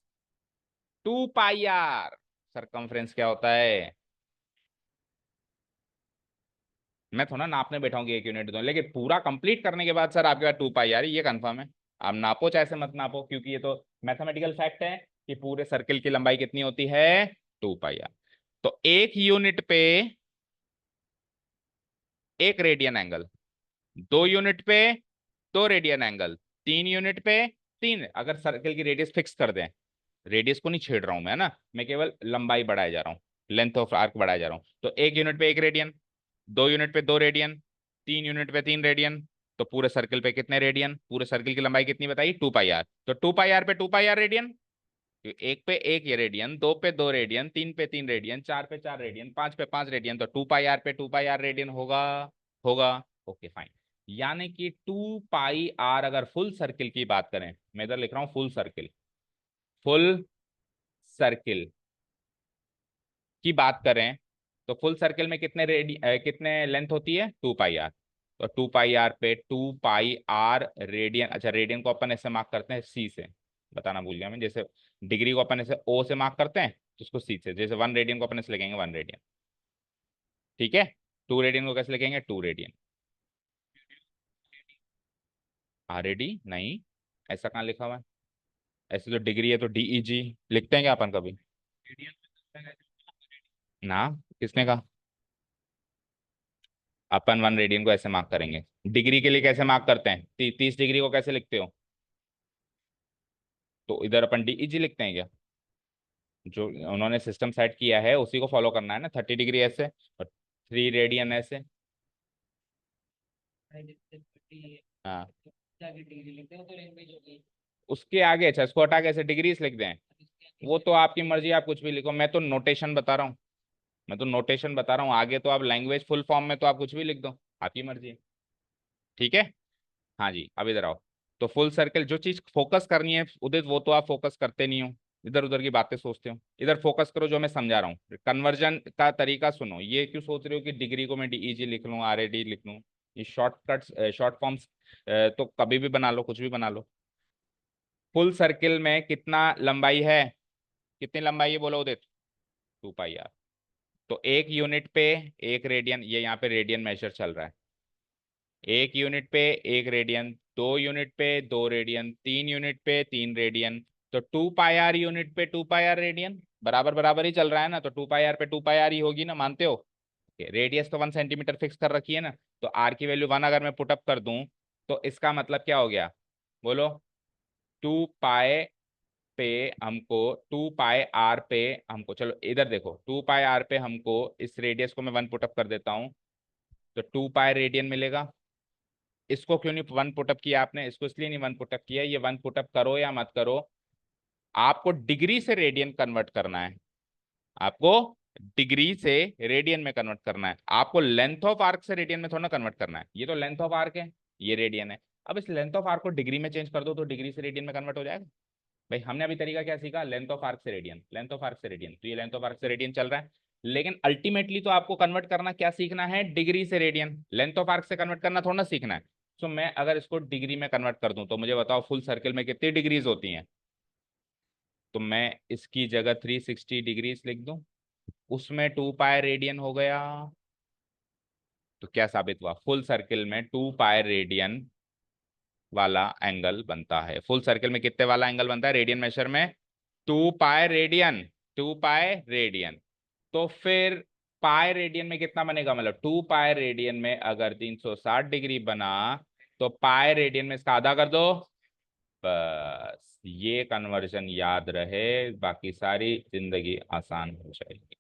2 पाई आर। सरकमफ्रेंस क्या होता है? मैं थोड़ा नापने बैठाऊंगी 1 यूनिट दो, लेकिन पूरा कंप्लीट करने के बाद सर आपके पास 2 पाई आ रही, ये कंफर्म है। आप नापो चाहे से मत नापो, क्योंकि ये तो मैथमेटिकल फैक्ट है कि पूरे सर्किल की लंबाई कितनी होती है? 2 पाई आर। तो 1 यूनिट पे 1 रेडियन एंगल, 2 यूनिट पे 2 रेडियन एंगल, 3 यूनिट पे तीन। अगर सर्किल की रेडियस फिक्स कर दें, रेडियस को नहीं छेड़ रहा हूं मैं, है ना, मैं केवल लंबाई बढ़ाए जा रहा हूँ, लेंथ ऑफ आर्क बढ़ाए जा रहा हूँ। तो 1 यूनिट पे 1 रेडियन, 2 यूनिट पे 2 रेडियन, 3 यूनिट पे 3 रेडियन, तो पूरे सर्किल पे कितने रेडियन? पूरे सर्किल की लंबाई कितनी बताई? 2 पाई आर। तो 2 पाई आर पे 2 पाई आर रेडियन, एक पे एक ये रेडियन, दो पे 2 रेडियन, 3 पे 3 रेडियन, 4 पे 4 रेडियन, 5 पे 5 रेडियन, तो 2 पाई आर पे 2 पाई आर रेडियन होगा। होगा। Okay fine. यानी कि 2 पाई आर, अगर फुल सर्किल की बात करें, मैं इधर लिख रहा हूं फुल सर्किल, फुल सर्किल की बात करें, तो फुल सर्किल में कितने लेंथ होती है? 2 पाई आर। तो 2 पाई आर पे 2 पाई आर रेडियन। अच्छा, रेडियन को अपन ऐसे मार्क करते हैं सी से, बताना भूल गया मैं। जैसे डिग्री को अपन ऐसे ओ से मार्क करते हैं, तो उसको सी से, जैसे 1 रेडियन को अपन ऐसे लिखेंगे 1 रेडियन। ठीक है। 2 रेडियन को कैसे लिखेंगे? 2 रेडियन। आर ए डी नहीं, ऐसा कहाँ लिखा हुआ है? ऐसे तो डिग्री है तो DEG लिखते हैं क्या अपन कभी? ना, किसने कहा? अपन 1 रेडियन को ऐसे मार्क करेंगे। डिग्री के लिए कैसे मार्क करते हैं? 30 डिग्री को कैसे लिखते हो? तो इधर अपन DEG लिखते हैं क्या? जो उन्होंने सिस्टम सेट किया है उसी को फॉलो करना है ना, 30 डिग्री ऐसे और 3 रेडियन ऐसे। हाँ, उसके आगे, अच्छा इसको हटा के ऐसे डिग्रीज लिख दें, वो तो आपकी मर्जी, आप कुछ भी लिखो, मैं तो नोटेशन बता रहा हूँ। मैं तो नोटेशन बता रहा हूँ, आगे तो आप लैंग्वेज फुल फॉर्म में तो आप कुछ भी लिख दो, आपकी मर्जी है। ठीक है। हाँ जी, अब इधर आओ। तो फुल सर्कल, जो चीज फोकस करनी है उदित, वो तो आप फोकस करते नहीं हो, इधर उधर की बातें सोचते हो। इधर फोकस करो, जो मैं समझा रहा हूँ, कन्वर्जन का तरीका सुनो। ये क्यों सोच रहे हो कि डिग्री को मैं DEG लिख लूँ, RAD लिख लूँ? ये शॉर्टकट्स, शॉर्ट फॉर्म्स तो कभी भी बना लो, कुछ भी बना लो। फुल सर्किल में कितना लंबाई है? कितनी लंबाई है बोलो उदित? 2 पाई आर। तो 1 यूनिट पे 1 रेडियन, ये यहाँ पे रेडियन मेजर चल रहा है। 1 यूनिट पे 1 रेडियन, 2 यूनिट पे 2 रेडियन, 3 यूनिट पे 3 रेडियन, तो 2 पाई आर यूनिट पे 2 पाई आर रेडियन, बराबर बराबर ही चल रहा है ना, तो 2 पाई आर पे 2 पाई आर ही होगी ना, मानते हो? रेडियस तो 1 सेंटीमीटर फिक्स कर रखी है ना, तो आर की वैल्यू 1 अगर मैं पुटअप कर दूं, तो इसका मतलब क्या हो गया? बोलो। 2 पाई पे हमको, 2 पाई आर पे हमको, चलो इधर देखो, 2 पाई आर पे हमको, इस रेडियस को मैं 1 पुटअप कर देता हूँ, तो 2 पाई रेडियन मिलेगा। इसको क्यों नहीं 1 पुटअप किया आपने? इसको इसलिए नहीं 1 पुटअप किया, ये 1 पुटअप करो या मत करो, आपको डिग्री से रेडियन कन्वर्ट करना है। आपको डिग्री से रेडियन में कन्वर्ट करना है, आपको लेंथ ऑफ आर्क से रेडियन में थोड़ा ना कन्वर्ट करना है। ये तो लेंथ ऑफ आर्क है, ये रेडियन है। अब इस लेंथ ऑफ आर्क को डिग्री में चेंज कर दो तो डिग्री से रेडियन में कन्वर्ट हो जाएगा। भाई हमने अभी तरीका क्या सीखा? लेंथ ऑफ आर्क से रेडियन, लेंथ ऑफ आर्क से रेडियन, तो ये लेंथ ऑफ आर्क से रेडियन चल रहा है। लेकिन अल्टीमेटली तो आपको कन्वर्ट करना क्या सीखना है? डिग्री से रेडियन, लेंथ ऑफ आर्क से कन्वर्ट करना थोड़ा ना सीखना है। सो मैं अगर इसको डिग्री में कन्वर्ट कर दूं तो मुझे बताओ फुल सर्किल में कितनी डिग्रीज होती हैं? तो मैं इसकी जगह 360 डिग्रीज लिख दूं, उसमें 2 पाई रेडियन हो गया। तो क्या साबित हुआ, फुल सर्किल में 2 पाई रेडियन वाला एंगल बनता है। फुल सर्किल में कितने वाला एंगल बनता है रेडियन मेशर में? 2 पाई रेडियन। 2 pi radian. तो फिर पाई रेडियन में कितना बनेगा, मतलब 2 पाई रेडियन में अगर 360 डिग्री बना, तो पाई रेडियन में इसका आधा कर दो। बस ये कन्वर्जन याद रहे, बाकी सारी जिंदगी आसान हो जाएगी।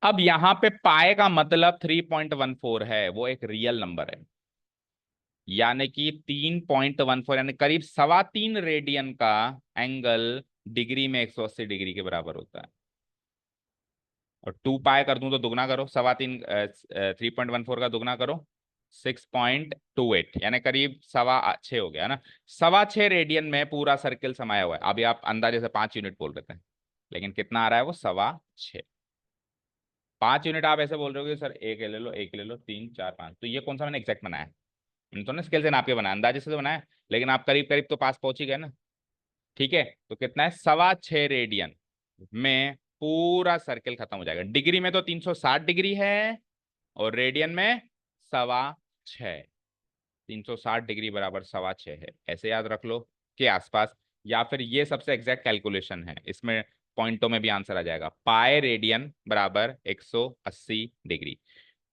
अब यहां पे पाए का मतलब 3.14 है, वो एक रियल नंबर है, यानी कि 3.14 यानी करीब 3.25 रेडियन का एंगल डिग्री में 180 डिग्री के बराबर होता है। और 2 पाई कर दूं तो दुगना करो, 3.14 का दुगना करो, 6.28, यानी करीब 6.25 हो गया ना। 6.25 रेडियन में पूरा सर्किल समाया हुआ है। अभी आप अंदाजे से 5 यूनिट बोल रहे थे, लेकिन कितना आ रहा है वो 6.25। 5 यूनिट आप ऐसे बोल रहे हो कि सर एक ले लो, एक ले लो, 3 4 5, तो ये कौन सा मैंने एग्जैक्ट बनाया? मैंने तो ना स्केल से नाप के बनाया, अंदाजे से तो बनाया, लेकिन आप करीब करीब तो पास पहुंच ही गए ना। ठीक है, तो कितना है, 6.25 रेडियन में पूरा सर्किल खत्म हो जाएगा। डिग्री में तो 360 डिग्री है, और रेडियन में 6.25। 360 डिग्री बराबर 6.25 है, ऐसे याद रख लो के आसपास। या फिर ये सबसे एग्जैक्ट कैलकुलेशन है, इसमें पॉइंटों में भी आंसर आ जाएगा। पाई रेडियन बराबर 180 डिग्री।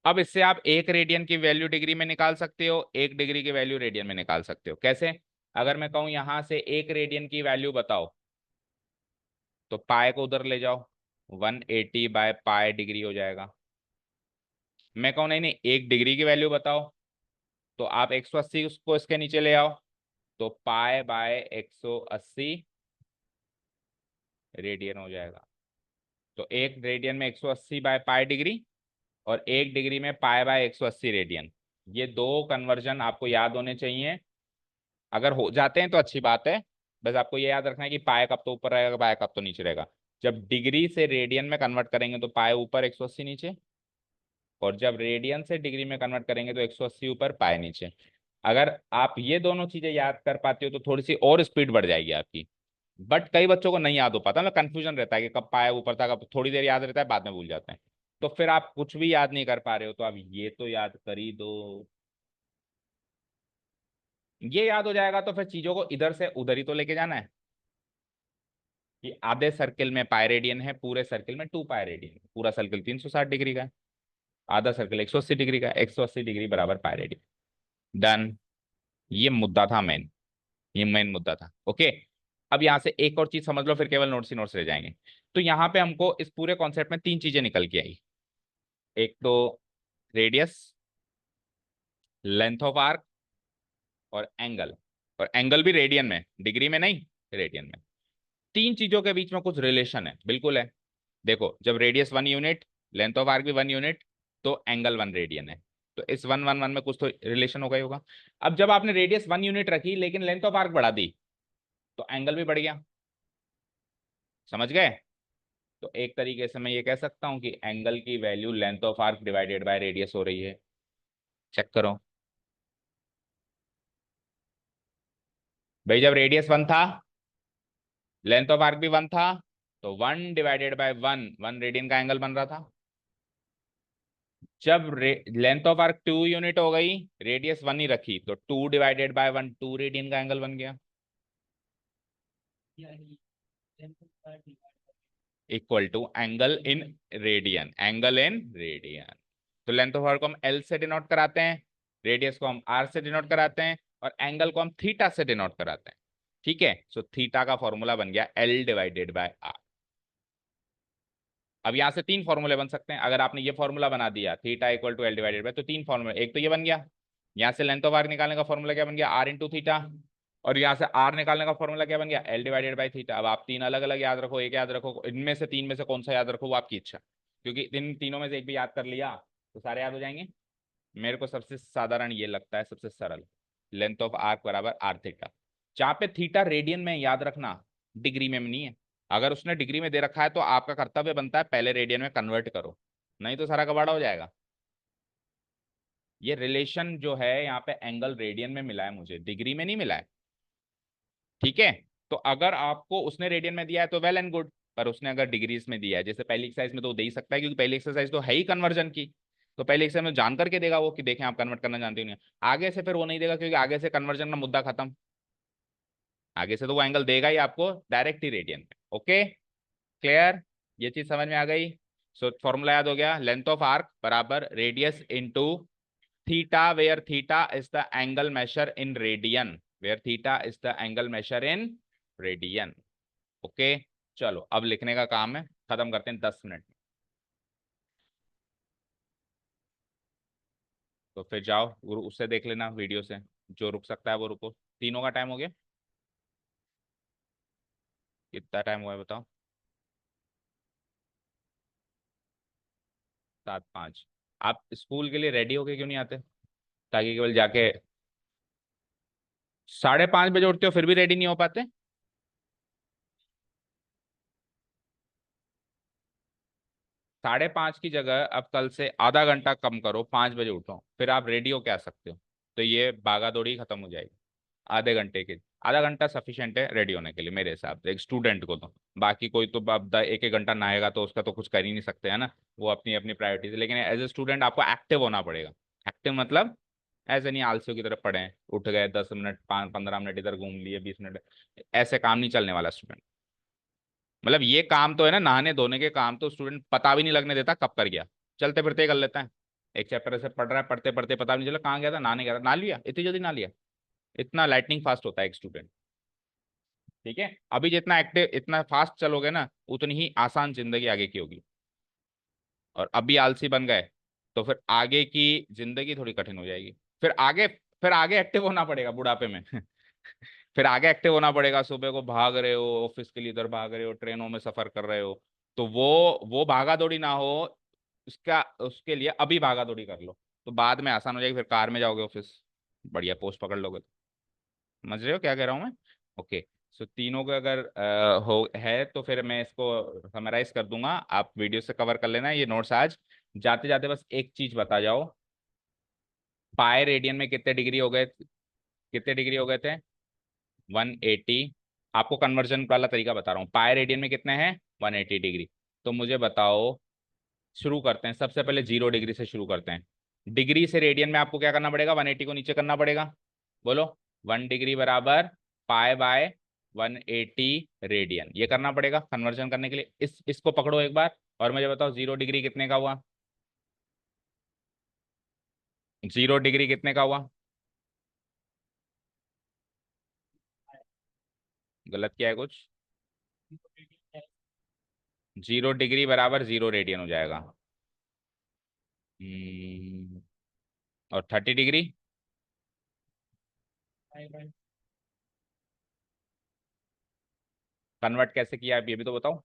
अब इससे आप 1 रेडियन की वैल्यू डिग्री में निकाल सकते हो, 1 डिग्री की वैल्यू रेडियन में निकाल सकते हो। कैसे? अगर मैं कहूं यहां से 1 रेडियन की वैल्यू बताओ, तो पाई को उधर ले जाओ, 180/पाई डिग्री हो जाएगा। मैं कहूं नहीं नहीं 1 डिग्री की वैल्यू बताओ, तो आप 180 उसको इसके नीचे ले आओ, तो पाई/180 रेडियन हो जाएगा। तो 1 रेडियन में 180/पाई डिग्री, और 1 डिग्री में पाई/180 रेडियन। ये दो कन्वर्जन आपको याद होने चाहिए। अगर हो जाते हैं तो अच्छी बात है, बस आपको ये याद रखना है कि पाई कब तो ऊपर रहेगा, पाई कब तो नीचे रहेगा। जब डिग्री से रेडियन में कन्वर्ट करेंगे तो पाई ऊपर 180 नीचे, और जब रेडियन से डिग्री में कन्वर्ट करेंगे तो 180 ऊपर पाई नीचे। अगर आप ये दोनों चीजें याद कर पाते हो तो थोड़ी सी और स्पीड बढ़ जाएगी आपकी। बट कई बच्चों को नहीं याद हो पाता ना, कंफ्यूजन रहता है कि कब पाया ऊपर था, कब थोड़ी देर याद रहता है, बाद में भूल जाते हैं। तो फिर आप कुछ भी याद नहीं कर पा रहे हो, तो आप ये तो याद कर ही दो। ये याद हो जाएगा तो फिर चीजों को इधर से उधर ही तो लेके जाना है, कि आधे सर्किल में पाई रेडियन है, पूरे सर्किल में 2 पाई रेडियन है। पूरा सर्किल 360 डिग्री का है, आधा सर्किल 180 डिग्री का है, 180 डिग्री बराबर पाई रेडियन। डन। ये मुद्दा था मेन, ये मेन मुद्दा था। ओके, अब यहां से एक और चीज समझ लो, फिर केवल नोट्स ही नोट्स रह जाएंगे। तो यहाँ पे हमको इस पूरे कॉन्सेप्ट में 3 चीजें निकल के आई। एक तो रेडियस, लेंथ ऑफ आर्क, और एंगल। और एंगल भी रेडियन में, डिग्री में नहीं, रेडियन में। तीन चीजों के बीच में कुछ रिलेशन है, बिल्कुल है। देखो, जब radius 1 unit, length of arc भी 1 यूनिट, तो एंगल 1 रेडियन है। तो इस 1 1 1 में कुछ तो रिलेशन हो गई होगा। अब जब आपने रेडियस 1 यूनिट रखी लेकिन लेंथ ऑफ आर्क बढ़ा दी, तो एंगल भी बढ़ गया। समझ गए? तो एक तरीके से मैं ये कह सकता हूं कि एंगल की value length of arc divided by radius हो रही है। चेक करो भाई, जब रेडियस 1 था, लेंथ ऑफ आर्क भी 1 था, तो 1/1 1 रेडियन का एंगल बन रहा था। जब लेंथ ऑफ आर्क 2 यूनिट हो गई, रेडियस 1 ही रखी, तो 2/1 2 रेडियन का एंगल बन गया, equal to angle in radian. Angle in radian. तो लेंथ ऑफ आर्क को हम एल से डिनोट कराते हैं, रेडियस को हम आर से डिनोट कराते हैं, और एंगल को हम थीटा से डिनोट कराते हैं। ठीक है, सो थीटा का फॉर्मूला बन गया L/R। अब यहां से 3 फॉर्मूले बन सकते हैं। अगर आपने ये फॉर्मूला बना दिया, थीटा इक्वल टू L/बाय, तो 3 फॉर्मूले, एक तो ये बन गया। यहाँ से लेंथ ऑफ आर्क निकालने का फॉर्मूला क्या बन गया, R × थीटा। और यहाँ से आर निकालने का फॉर्मूला क्या बन गया, L/थीटा। अब आप 3 अलग अलग याद रखो, एक याद रखो, इनमें से 3 में से कौन सा याद रखो वो आपकी इच्छा, क्योंकि इन तीनों में से एक भी याद कर लिया तो सारे याद हो जाएंगे। मेरे को सबसे साधारण ये लगता है, सबसे सरल, लेंथ ऑफ आर्क बराबर R थीटा। जहाँ पे थीटा रेडियन में, याद रखना, डिग्री में नहीं है। अगर उसने डिग्री में दे रखा है तो आपका कर्तव्य बनता है पहले रेडियन में कन्वर्ट करो, नहीं तो सारा कबाड़ा हो जाएगा। ये रिलेशन जो है यहाँ पे एंगल रेडियन में मिला है मुझे, डिग्री में नहीं मिला है। ठीक है, तो अगर आपको उसने रेडियन में दिया है तो वेल एंड गुड, पर उसने अगर डिग्रीज में दिया है, जैसे पहली एक्सरसाइज में तो दे ही सकता है क्योंकि पहली एक्सरसाइज तो है ही कन्वर्जन की, तो पहली एक्सरसाइज में जान करके देगा वो कि देखें आप कन्वर्ट करना जानते हो नहीं। आगे से फिर वो नहीं देगा क्योंकि आगे से कन्वर्जन का मुद्दा खत्म, आगे से तो वो एंगल देगा ही आपको डायरेक्ट ही रेडियन में। ओके, क्लियर, ये चीज समझ में आ गई। सो फॉर्मूला याद हो गया, लेंथ ऑफ आर्क बराबर radius into theta, where theta is the angle measure in radian, where theta is the angle measure in radian. Okay, चलो अब लिखने का काम है, खत्म करते हैं 10 मिनट में। तो फिर जाओ उससे देख लेना वीडियो से, जो रुक सकता है वो रुको। तीनों का टाइम हो गया, कितना टाइम हुआ है बताओ? 7:05। आप स्कूल के लिए रेडी होके क्यों नहीं आते, ताकि केवल जाके 5:30 बजे उठते हो फिर भी रेडी नहीं हो पाते? 5:30 की जगह अब कल से आधा घंटा कम करो, 5 बजे उठो, फिर आप रेडी होके आ सकते हो। तो ये भागा दौड़ी खत्म हो जाएगी आधे घंटे के। आधा घंटा सफिशिएंट है रेडी होने के लिए मेरे हिसाब से, एक स्टूडेंट को तो। बाकी कोई तो अब एक एक घंटा नहाएगा तो उसका तो कुछ कर ही नहीं सकते है ना, वो अपनी अपनी प्रायोरिटीज। लेकिन एज ए स्टूडेंट आपको एक्टिव होना पड़ेगा। एक्टिव मतलब ऐसे नहीं आलसियों की तरफ पढ़े, उठ गए 10 मिनट 15 मिनट इधर घूम लिए 20 मिनट, ऐसे काम नहीं चलने वाला स्टूडेंट। मतलब ये काम तो है ना, नहाने धोने के काम तो स्टूडेंट पता भी नहीं लगने देता कब कर गया, चलते फिरते ही कर लेता है। एक चैप्टर ऐसे पढ़ रहा है, पढ़ते पढ़ते पता भी नहीं चला कहाँ गया था, नहाने गया था, नहा लिया, इतनी जल्दी नहा लिया। इतना लाइटनिंग फास्ट होता है एक स्टूडेंट। ठीक है, अभी जितना एक्टिव इतना फास्ट चलोगे ना, उतनी ही आसान जिंदगी आगे की होगी। और अभी आलसी बन गए तो फिर आगे की जिंदगी थोड़ी कठिन हो जाएगी। फिर आगे एक्टिव होना पड़ेगा बुढ़ापे में। फिर आगे एक्टिव होना पड़ेगा, सुबह को भाग रहे हो ऑफिस के लिए, इधर भाग रहे हो, ट्रेनों में सफर कर रहे हो, तो वो भागा दौड़ी ना हो, उसका उसके लिए अभी भागा दौड़ी कर लो, तो बाद में आसान हो जाएगी, फिर कार में जाओगे ऑफिस, बढ़िया पोस्ट पकड़ लोगे। समझ रहे हो क्या कह रहा हूँ मैं? ओके। सो तीनों का अगर हो है तो फिर मैं इसको समराइज कर दूंगा, आप वीडियो से कवर कर लेना ये नोट्स आज। जाते जाते बस एक चीज बता जाओ, पाए रेडियन में कितने डिग्री हो गए, कितने डिग्री हो गए थे? 180। आपको कन्वर्जन वाला तरीका बता रहा हूँ, पाए रेडियन में कितने हैं? 180 डिग्री। तो मुझे बताओ, शुरू करते हैं सबसे पहले 0 डिग्री से शुरू करते हैं। डिग्री से रेडियन में आपको क्या करना पड़ेगा? 180 को नीचे करना पड़ेगा। बोलो, 1 डिग्री बराबर पाए बाय 180 रेडियन, ये करना पड़ेगा कन्वर्जन करने के लिए। इसको पकड़ो एक बार, और मुझे बताओ 0 डिग्री कितने का हुआ? 0 डिग्री कितने का हुआ? गलत किया है कुछ? 0 डिग्री बराबर 0 रेडियन हो जाएगा। हम्म, और 30 डिग्री? कन्वर्ट कैसे किया है ये भी तो बताओ।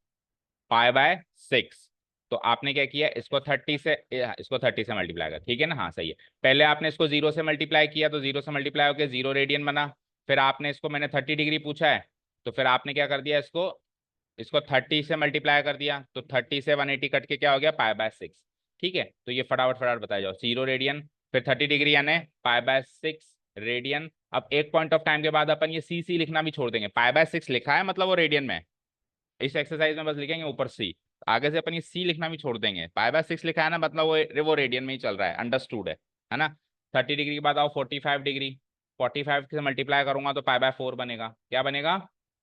Pi by 6। तो आपने क्या किया, इसको 30 से, इसको 30 से मल्टीप्लाई कर, ठीक है ना? हाँ सही है। पहले आपने इसको 0 से मल्टीप्लाई किया तो 0 से मल्टीप्लाई होकर 0 रेडियन बना। फिर आपने इसको, मैंने 30 डिग्री पूछा है, तो फिर आपने क्या कर दिया, इसको इसको 30 से मल्टीप्लाई कर दिया, तो 30 से 180 कट के क्या हो गया? Pi by 6। ठीक है, तो ये फटाफट फटाफट बताया जाओ, 0 रेडियन, फिर 30 डिग्री यानी पाई बाय 6 रेडियन। अब एक पॉइंट ऑफ टाइम के बाद अपन ये सी सी लिखना भी छोड़ देंगे, पाई बाय 6 लिखा है मतलब वो रेडियन में है। इस एक्सरसाइज में बस लिखेंगे ऊपर सी, आगे से अपन ये सी लिखना भी छोड़ देंगे, पाई बाय 6 लिखा है ना मतलब वो रेडियन में ही चल रहा है, अंडरस्टूड है ना? 30 डिग्री के बाद आओ 45 डिग्री, 45 से मल्टीप्लाई करूंगा तो पाई बाय 4 बनेगा, क्या बनेगा?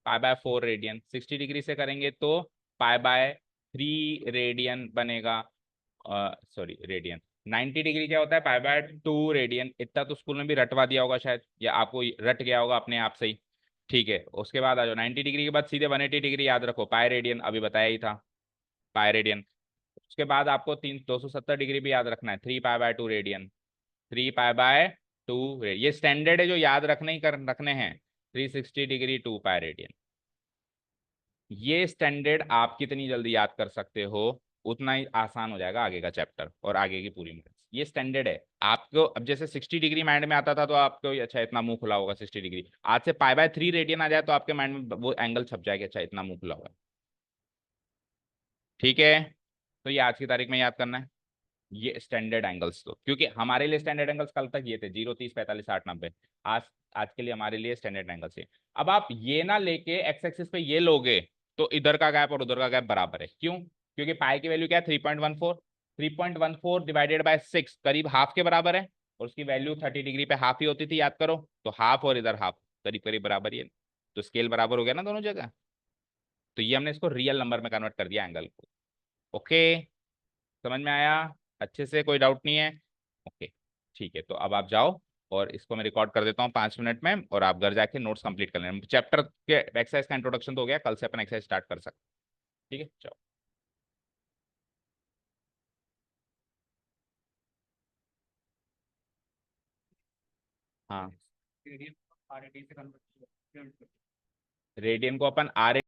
Pi by 4 radian. 60 डिग्री से करेंगे तो पाई बाय 3 रेडियन बनेगा, सॉरी रेडियन। 90 डिग्री क्या होता है? Pi by 2 radian. इतना तो स्कूल में भी रटवा दिया होगा शायद, या आपको रट गया होगा अपने आप से ही। ठीक है, उसके बाद आ जाओ 90 डिग्री के बाद सीधे 180 डिग्री, याद रखो पाई रेडियन, अभी बताया ही था, पाई रेडियन। उसके बाद आपको 270 डिग्री भी याद रखना है, 3 pi by 2 radian. 3 pi by 2, ये स्टैंडर्ड है जो याद रखने ही कर रखने हैं। 360 डिग्री 2 पाई रेडियन, ये स्टैंडर्ड आप कितनी जल्दी याद कर सकते हो, उतना ही आसान हो जाएगा आगे का चैप्टर और आगे की पूरी मैथ्स। ये स्टैंडर्ड है आपको। अब जैसे 60 डिग्री माइंड में आता था तो आपको अच्छा इतना मुंह खुला होगा 60 डिग्री, आज से पाई बाय 3 रेडियन आ जाए तो आपके माइंड में वो एंगल छप जाएगा, अच्छा इतना मुंह खुला होगा। ठीक है, तो ये आज की तारीख में याद करना है। ये स्टैंडर्ड एंगल्स, तो क्योंकि हमारे लिए स्टैंडर्ड एंगल्स कल तक ये थे 0, 30, 45, 60, 90। आज आज के लिए हमारे लिए स्टैंडर्ड एंगल्स ये। अब आप ये ना लेके एक्स एक्सिस पे ये लोगे तो इधर का गैप और उधर का गैप बराबर है। क्यों? क्योंकि पाई की वैल्यू क्या है? 3.14। 3.14 डिवाइडेड बाय 6 करीब हाफ के बराबर है, और उसकी वैल्यू 30 डिग्री पे हाफ ही होती थी, याद करो। तो हाफ और इधर हाफ करीब करीब बराबर ही है। तो स्केल बराबर हो गया ना दोनों जगह। तो ये हमने इसको रियल नंबर में कन्वर्ट कर दिया एंगल को। ओके, समझ में आया? अच्छे से, कोई डाउट नहीं है? ओके, ठीक है। तो अब आप जाओ, और इसको मैं रिकॉर्ड कर देता हूँ 5 मिनट में, और आप घर जाके नोट्स कंप्लीट कर लेना। चैप्टर के एक्सरसाइज का इंट्रोडक्शन तो हो गया, कल से अपन एक्सरसाइज स्टार्ट कर सकते हैं। ठीक है, चलो। हाँ, रेडियन को अपन R.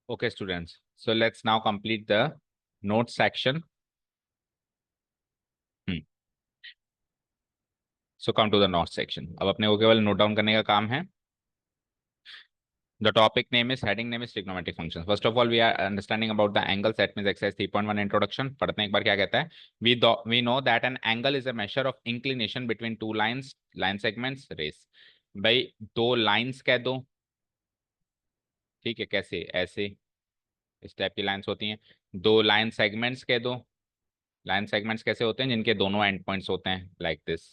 Okay students, so let's now complete the note section. So come to the note section. अब अपने को केवल नोट डाउन करने का काम है। The topic name is, heading name is trigonometric functions. First of all, we are understanding about the angles. That means exercise 3.1 introduction. पढ़ते हैं एक बार क्या कहता है। We know that an angle is a measure of inclination between two lines, line segments, rays. भाई दो lines कह दो, ठीक है, कैसे? ऐसे इस टाइप की लाइंस होती हैं। दो लाइन सेगमेंट्स कह दो। लाइन सेगमेंट्स कैसे होते हैं? जिनके दोनों एंड पॉइंट्स होते हैं, लाइक दिस।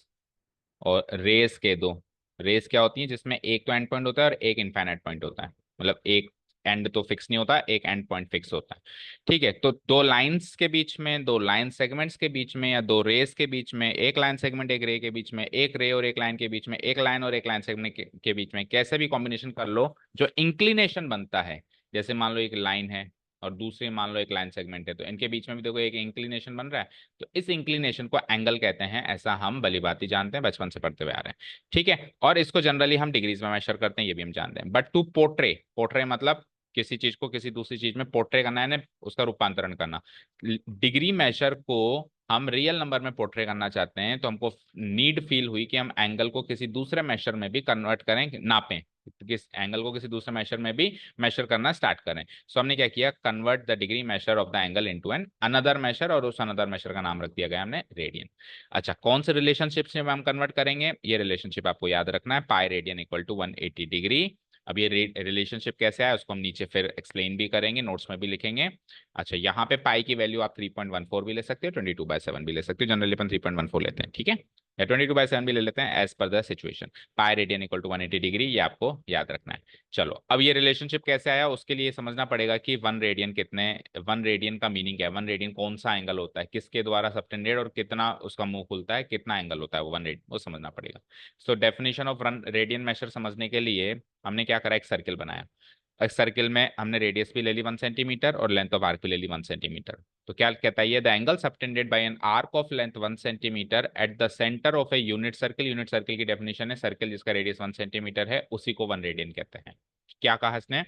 और रेस के दो। रेस क्या होती है? जिसमें एक तो एंड पॉइंट होता है और एक इनफाइनाइट पॉइंट होता है। मतलब एक एंड तो फिक्स नहीं होता, एक एंड पॉइंट फिक्स होता है। ठीक है, तो दो लाइंस के बीच में, दो लाइन सेगमेंट्स के बीच में, या दो रेस के बीच में, एक लाइन सेगमेंट एक रे के बीच में, एक रे और एक लाइन के बीच में, एक लाइन और एक लाइन सेगमेंट के बीच में, कैसे भी कॉम्बिनेशन कर लो, जो इंक्लिनेशन बनता है। जैसे मान लो एक लाइन है और दूसरी मान लो एक लाइन सेगमेंट है, तो इनके बीच में भी देखो एक इंक्लिनेशन बन रहा है। तो इस इंक्लिनेशन को एंगल कहते हैं, ऐसा हम भली भांति जानते हैं, बचपन से पढ़ते हुए आ रहे हैं। ठीक है, और इसको जनरली हम डिग्रीज में मेजर करते हैं, ये भी हम जानते हैं। बट टू पोर्ट्रे, पोर्ट्रे मतलब किसी चीज को किसी दूसरी चीज में पोर्ट्रे करना है ना, उसका रूपांतरण करना। डिग्री मेजर को हम रियल नंबर में पोर्ट्रे करना चाहते हैं, तो हमको नीड फील हुई कि हम एंगल को किसी दूसरे मेजर में भी कन्वर्ट करें, नापें, किस एंगल को किसी दूसरे मेजर में भी मेजर करना स्टार्ट करें। सो हमने क्या किया? Convert the degree measure of the angle into an another measure, और उस अनदर मेजर का नाम रख दिया गया हमने रेडियन। अच्छा, कौन से रिलेशनशिप से हम कन्वर्ट करेंगे? ये रिलेशनशिप आपको याद रखना है, pi radian equal to 180 degree. अब ये रिलेशनशिप कैसे आया उसको हम नीचे फिर एक्सप्लेन भी करेंगे, नोट्स में भी लिखेंगे। अच्छा, यहाँ पे पाई की वैल्यू आप 3.14 भी ले सकते हो, 22/7 भी ले सकते हो। जनरली अपन 3.14 लेते हैं, ठीक है, या 22/7 भी ले लेते हैं, as per the situation. Pi radian equal to 180 degree, ये आपको याद रखना है। चलो, अब ये रिलेशनशिप कैसे आया उसके लिए समझना पड़ेगा कि 1 रेडियन कितने, 1 रेडियन का मीनिंग क्या है, 1 रेडियन कौन सा एंगल होता है, किसके द्वारा सबटेंडेड, और कितना उसका मुंह खुलता है, कितना एंगल होता है वो 1 रेडियन, वो समझना पड़ेगा। So definition of 1 radian major समझने के लिए हमने क्या करा? एक सर्किल बनाया। एक सर्किल में हमने रेडियस भी ले ली 1 सेंटीमीटर, और लेंथ ऑफ आर्क भी ले ली 1 सेंटीमीटर। तो क्या कहता है ये? The angle subtended bye an arc of length 1 centimetre at the centre of a unit circle. Unit circle की डेफिनेशन है सर्किल जिसका रेडियस 1 सेंटीमीटर है, उसी को 1 रेडियन कहते हैं। क्या कहा इसने?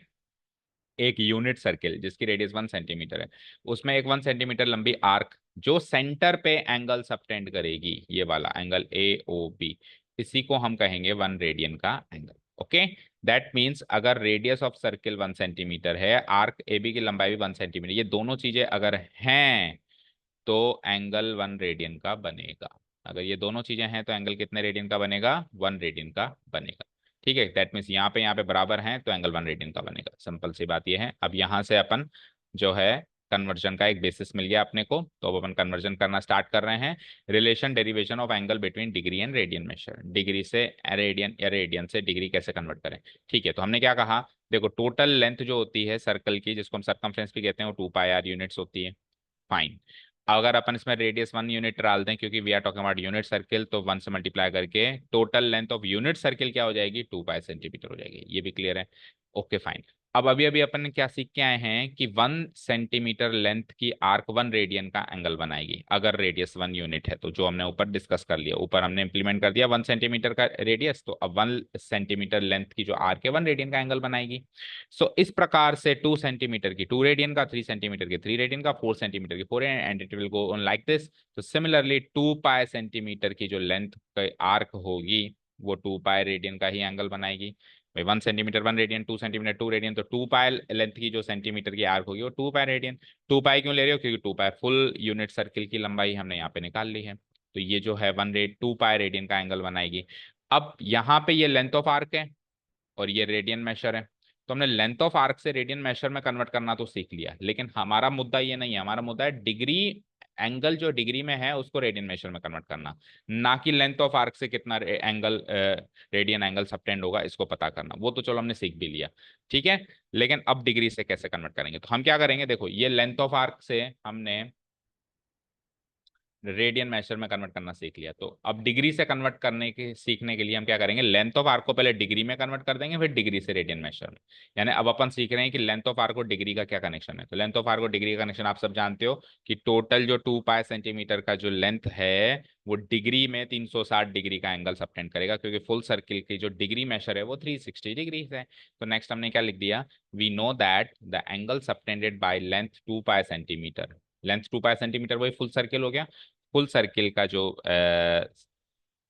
एक यूनिट सर्किल जिसकी रेडियस 1 सेंटीमीटर है, उसमें एक 1 सेंटीमीटर लंबी आर्क जो सेंटर पे एंगल सबटेंड करेगी, ये वाला एंगल AOB, इसी को हम कहेंगे 1 रेडियन का एंगल। ओके, दैट मीन्स अगर रेडियस ऑफ सर्किल 1 सेंटीमीटर है, आर्क AB की लंबाई भी 1 सेंटीमीटर, ये दोनों चीजें अगर हैं तो एंगल 1 रेडियन का बनेगा। अगर ये दोनों चीजें हैं तो एंगल कितने रेडियन का बनेगा? 1 रेडियन का बनेगा। ठीक है, दैट मीन्स यहाँ पे बराबर हैं तो एंगल 1 रेडियन का बनेगा। सिंपल सी बात ये है। अब यहाँ से अपन जो है कन्वर्जन का एक बेसिस मिल गया अपने को, तो अब अपन कन्वर्जन करना स्टार्ट कर रहे हैं। Relation derivation of angle between degree and radian major. Degree से रेडियन या रेडियन से डिग्री कैसे कन्वर्ट करें? ठीक है, तो हमने क्या कहा? देखो, टोटल लेंथ जो होती है सर्कल की, जिसको हम सरकमफ्रेंस भी कहते हैं, वो 2πr यूनिट्स होती है। फाइन। अगर अपन इसमें रेडियस 1 यूनिट डाल दें, क्योंकि we are talking about unit circle, तो 1 से मल्टीप्लाई करके total length of unit circle क्या हो जाएगी? 2π सेंटीमीटर हो जाएगी। ये भी क्लियर है? Okay fine. अब अभी अभी अपन ने क्या सीख के आए हैं कि 1 सेंटीमीटर लेंथ की आर्क 1 रेडियन का एंगल बनाएगी, अगर रेडियस 1 यूनिट है तो। जो हमने ऊपर डिस्कस कर लिया, ऊपर हमने इंप्लीमेंट कर दिया 1 सेंटीमीटर का रेडियस, तो अब 1 सेंटीमीटर लेंथ की जो आर्क है 1 रेडियन का एंगल बनाएगी। सो इस प्रकार से 2 सेंटीमीटर की 2 रेडियन का, 3 सेंटीमीटर की 3 रेडियन का, 4 सेंटीमीटर की 4 radian, and it will go on like this. तो सिमिलरली 2π सेंटीमीटर की जो लेंथ आर्क होगी वो 2 पाई रेडियन का ही एंगल बनाएगी भाई। 1 सेंटीमीटर 1 रेडियन, 2 सेंटीमीटर 2 रेडियन, तो 2 पाई लेंथ की जो सेंटीमीटर की आर्क होगी वो 2 पाई रेडियन। 2 पाई क्यों ले रहे हो? क्योंकि 2 पाई फुल यूनिट सर्किल की लंबाई हमने यहाँ पे निकाल ली है। तो ये जो है 2 पाई रेडियन का एंगल बनाएगी। अब यहाँ पे ये लेंथ ऑफ आर्क है और ये रेडियन मेशर है। तो हमने लेंथ ऑफ आर्क से रेडियन मेशर में कन्वर्ट करना तो सीख लिया, लेकिन हमारा मुद्दा ये नहीं है। हमारा मुद्दा है डिग्री, एंगल जो डिग्री में है उसको रेडियन मेशर में कन्वर्ट करना, ना कि लेंथ ऑफ आर्क से कितना एंगल रेडियन एंगल सबटेंड होगा इसको पता करना। वो तो चलो हमने सीख भी लिया, ठीक है। लेकिन अब डिग्री से कैसे कन्वर्ट करेंगे? तो हम क्या करेंगे, देखो ये लेंथ ऑफ आर्क से हमने रेडियन मेशर में कन्वर्ट करना सीख लिया, तो अब डिग्री से कन्वर्ट करने के सीखने के लिए हम क्या करेंगे, लेंथ ऑफ आर्क को पहले डिग्री में कन्वर्ट कर देंगे, फिर डिग्री से रेडियन मेशर में। यानी अब अपन सीख रहे हैं कि लेंथ ऑफ आर्क और डिग्री का क्या कनेक्शन है। तो लेंथ ऑफ आर्क और डिग्री का कनेक्शन आप सब जानते हो कि टोटल जो 2 पाई सेंटीमीटर का जो लेंथ है वो डिग्री में 360 डिग्री का एंगल सबटेंड करेगा, क्योंकि फुल सर्किल की जो डिग्री मेशर है वो 360 डिग्री है। तो नेक्स्ट हमने क्या लिख दिया, we know that the angle subtended by length 2 pi centimetre, length 2 pi centimetre वही फुल सर्किल हो गया। फुल सर्किल का जो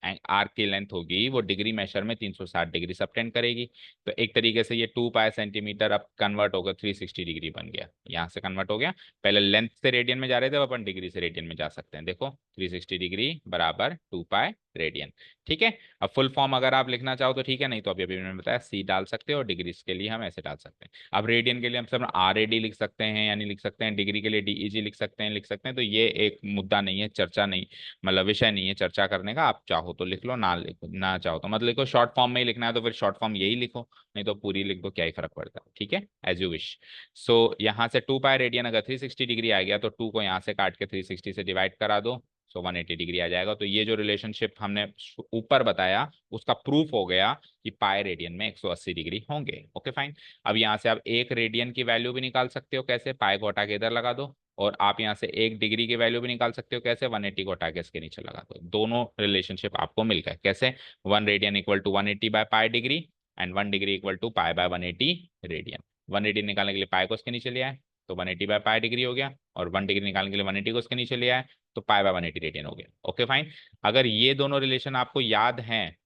आर्क की लेंथ होगी वो डिग्री मेशर में 360 डिग्री सबटेंड करेगी। तो एक तरीके से ये 2 पाई सेंटीमीटर अब कन्वर्ट होकर 360 डिग्री बन गया, यहाँ से कन्वर्ट हो गया। पहले लेंथ से रेडियन में जा रहे थे, अब अपन डिग्री से रेडियन में जा सकते हैं। देखो 360 डिग्री बराबर 2 पाई रेडियन, ठीक है। अब फुल फॉर्म अगर आप लिखना चाहो तो ठीक है, नहीं तो अभी अभी मैंने बताया सी डाल सकते हो, और डिग्री के लिए हम ऐसे डाल सकते हैं। अब रेडियन के लिए हम सब RAD लिख सकते हैं, यानी लिख सकते हैं डिग्री के लिए DEG लिख सकते हैं। तो ये एक मुद्दा नहीं है, चर्चा नहीं, मतलब विषय नहीं है चर्चा करने का। आप चाहो तो लिख लो, ना लिखो ना चाहो तो मत लिखो। शॉर्ट फॉर्म में ही लिखना है तो फिर शॉर्ट फॉर्म यही लिखो, नहीं तो पूरी लिख दो, क्या ही फर्क पड़ता है, ठीक है, एज यू विश। सो यहाँ से 2 पाई रेडियन अगर 360 डिग्री आ गया तो 2 को यहाँ से काट के 360 से डिवाइड करा दो, सो 180 डिग्री आ जाएगा। तो ये जो रिलेशनशिप हमने ऊपर बताया उसका प्रूफ हो गया कि पाई रेडियन में 180 डिग्री होंगे। Okay fine. अब यहाँ से आप एक रेडियन की वैल्यू भी निकाल सकते हो, कैसे, पाई को हटा के इधर लगा दो। और आप यहाँ से एक डिग्री की वैल्यू भी निकाल सकते हो, कैसे, 180 को हटा के इसके नीचे लगा दो। दोनों रिलेशनशिप आपको मिल गए, कैसे, 1 रेडियन इक्वल टू 180/पाई degree and 1 degree equal to पाई/180 रेडियन। 180 निकालने के लिए पाई को इसके नीचे लिया है तो 180/पाई डिग्री हो गया, और 1 डिग्री निकालने के लिए 180 को इसके नीचे लिया है तो पाई/180 रेडियन हो गया। Okay fine. अगर ये दोनों रिलेशन आपको याद हैं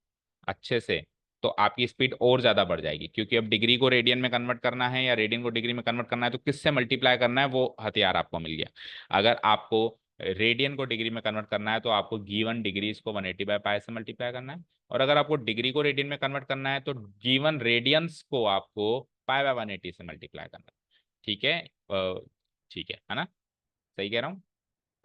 अच्छे से तो आपकी स्पीड और ज्यादा बढ़ जाएगी, क्योंकि अब डिग्री को रेडियन में कन्वर्ट करना है या रेडियन को डिग्री में कन्वर्ट करना है तो किससे मल्टीप्लाई करना है, वो हथियार आपको मिल गया। अगर आपको रेडियन को डिग्री में कन्वर्ट करना है तो आपको गिवन डिग्री को 180/पाई से मल्टीप्लाई करना है, और अगर आपको डिग्री को रेडियन में कन्वर्ट करना है तो गिवन रेडियंस को आपको पाई/180 से मल्टीप्लाई करना है, ठीक है। ठीक है ना, सही कह रहा हूँ।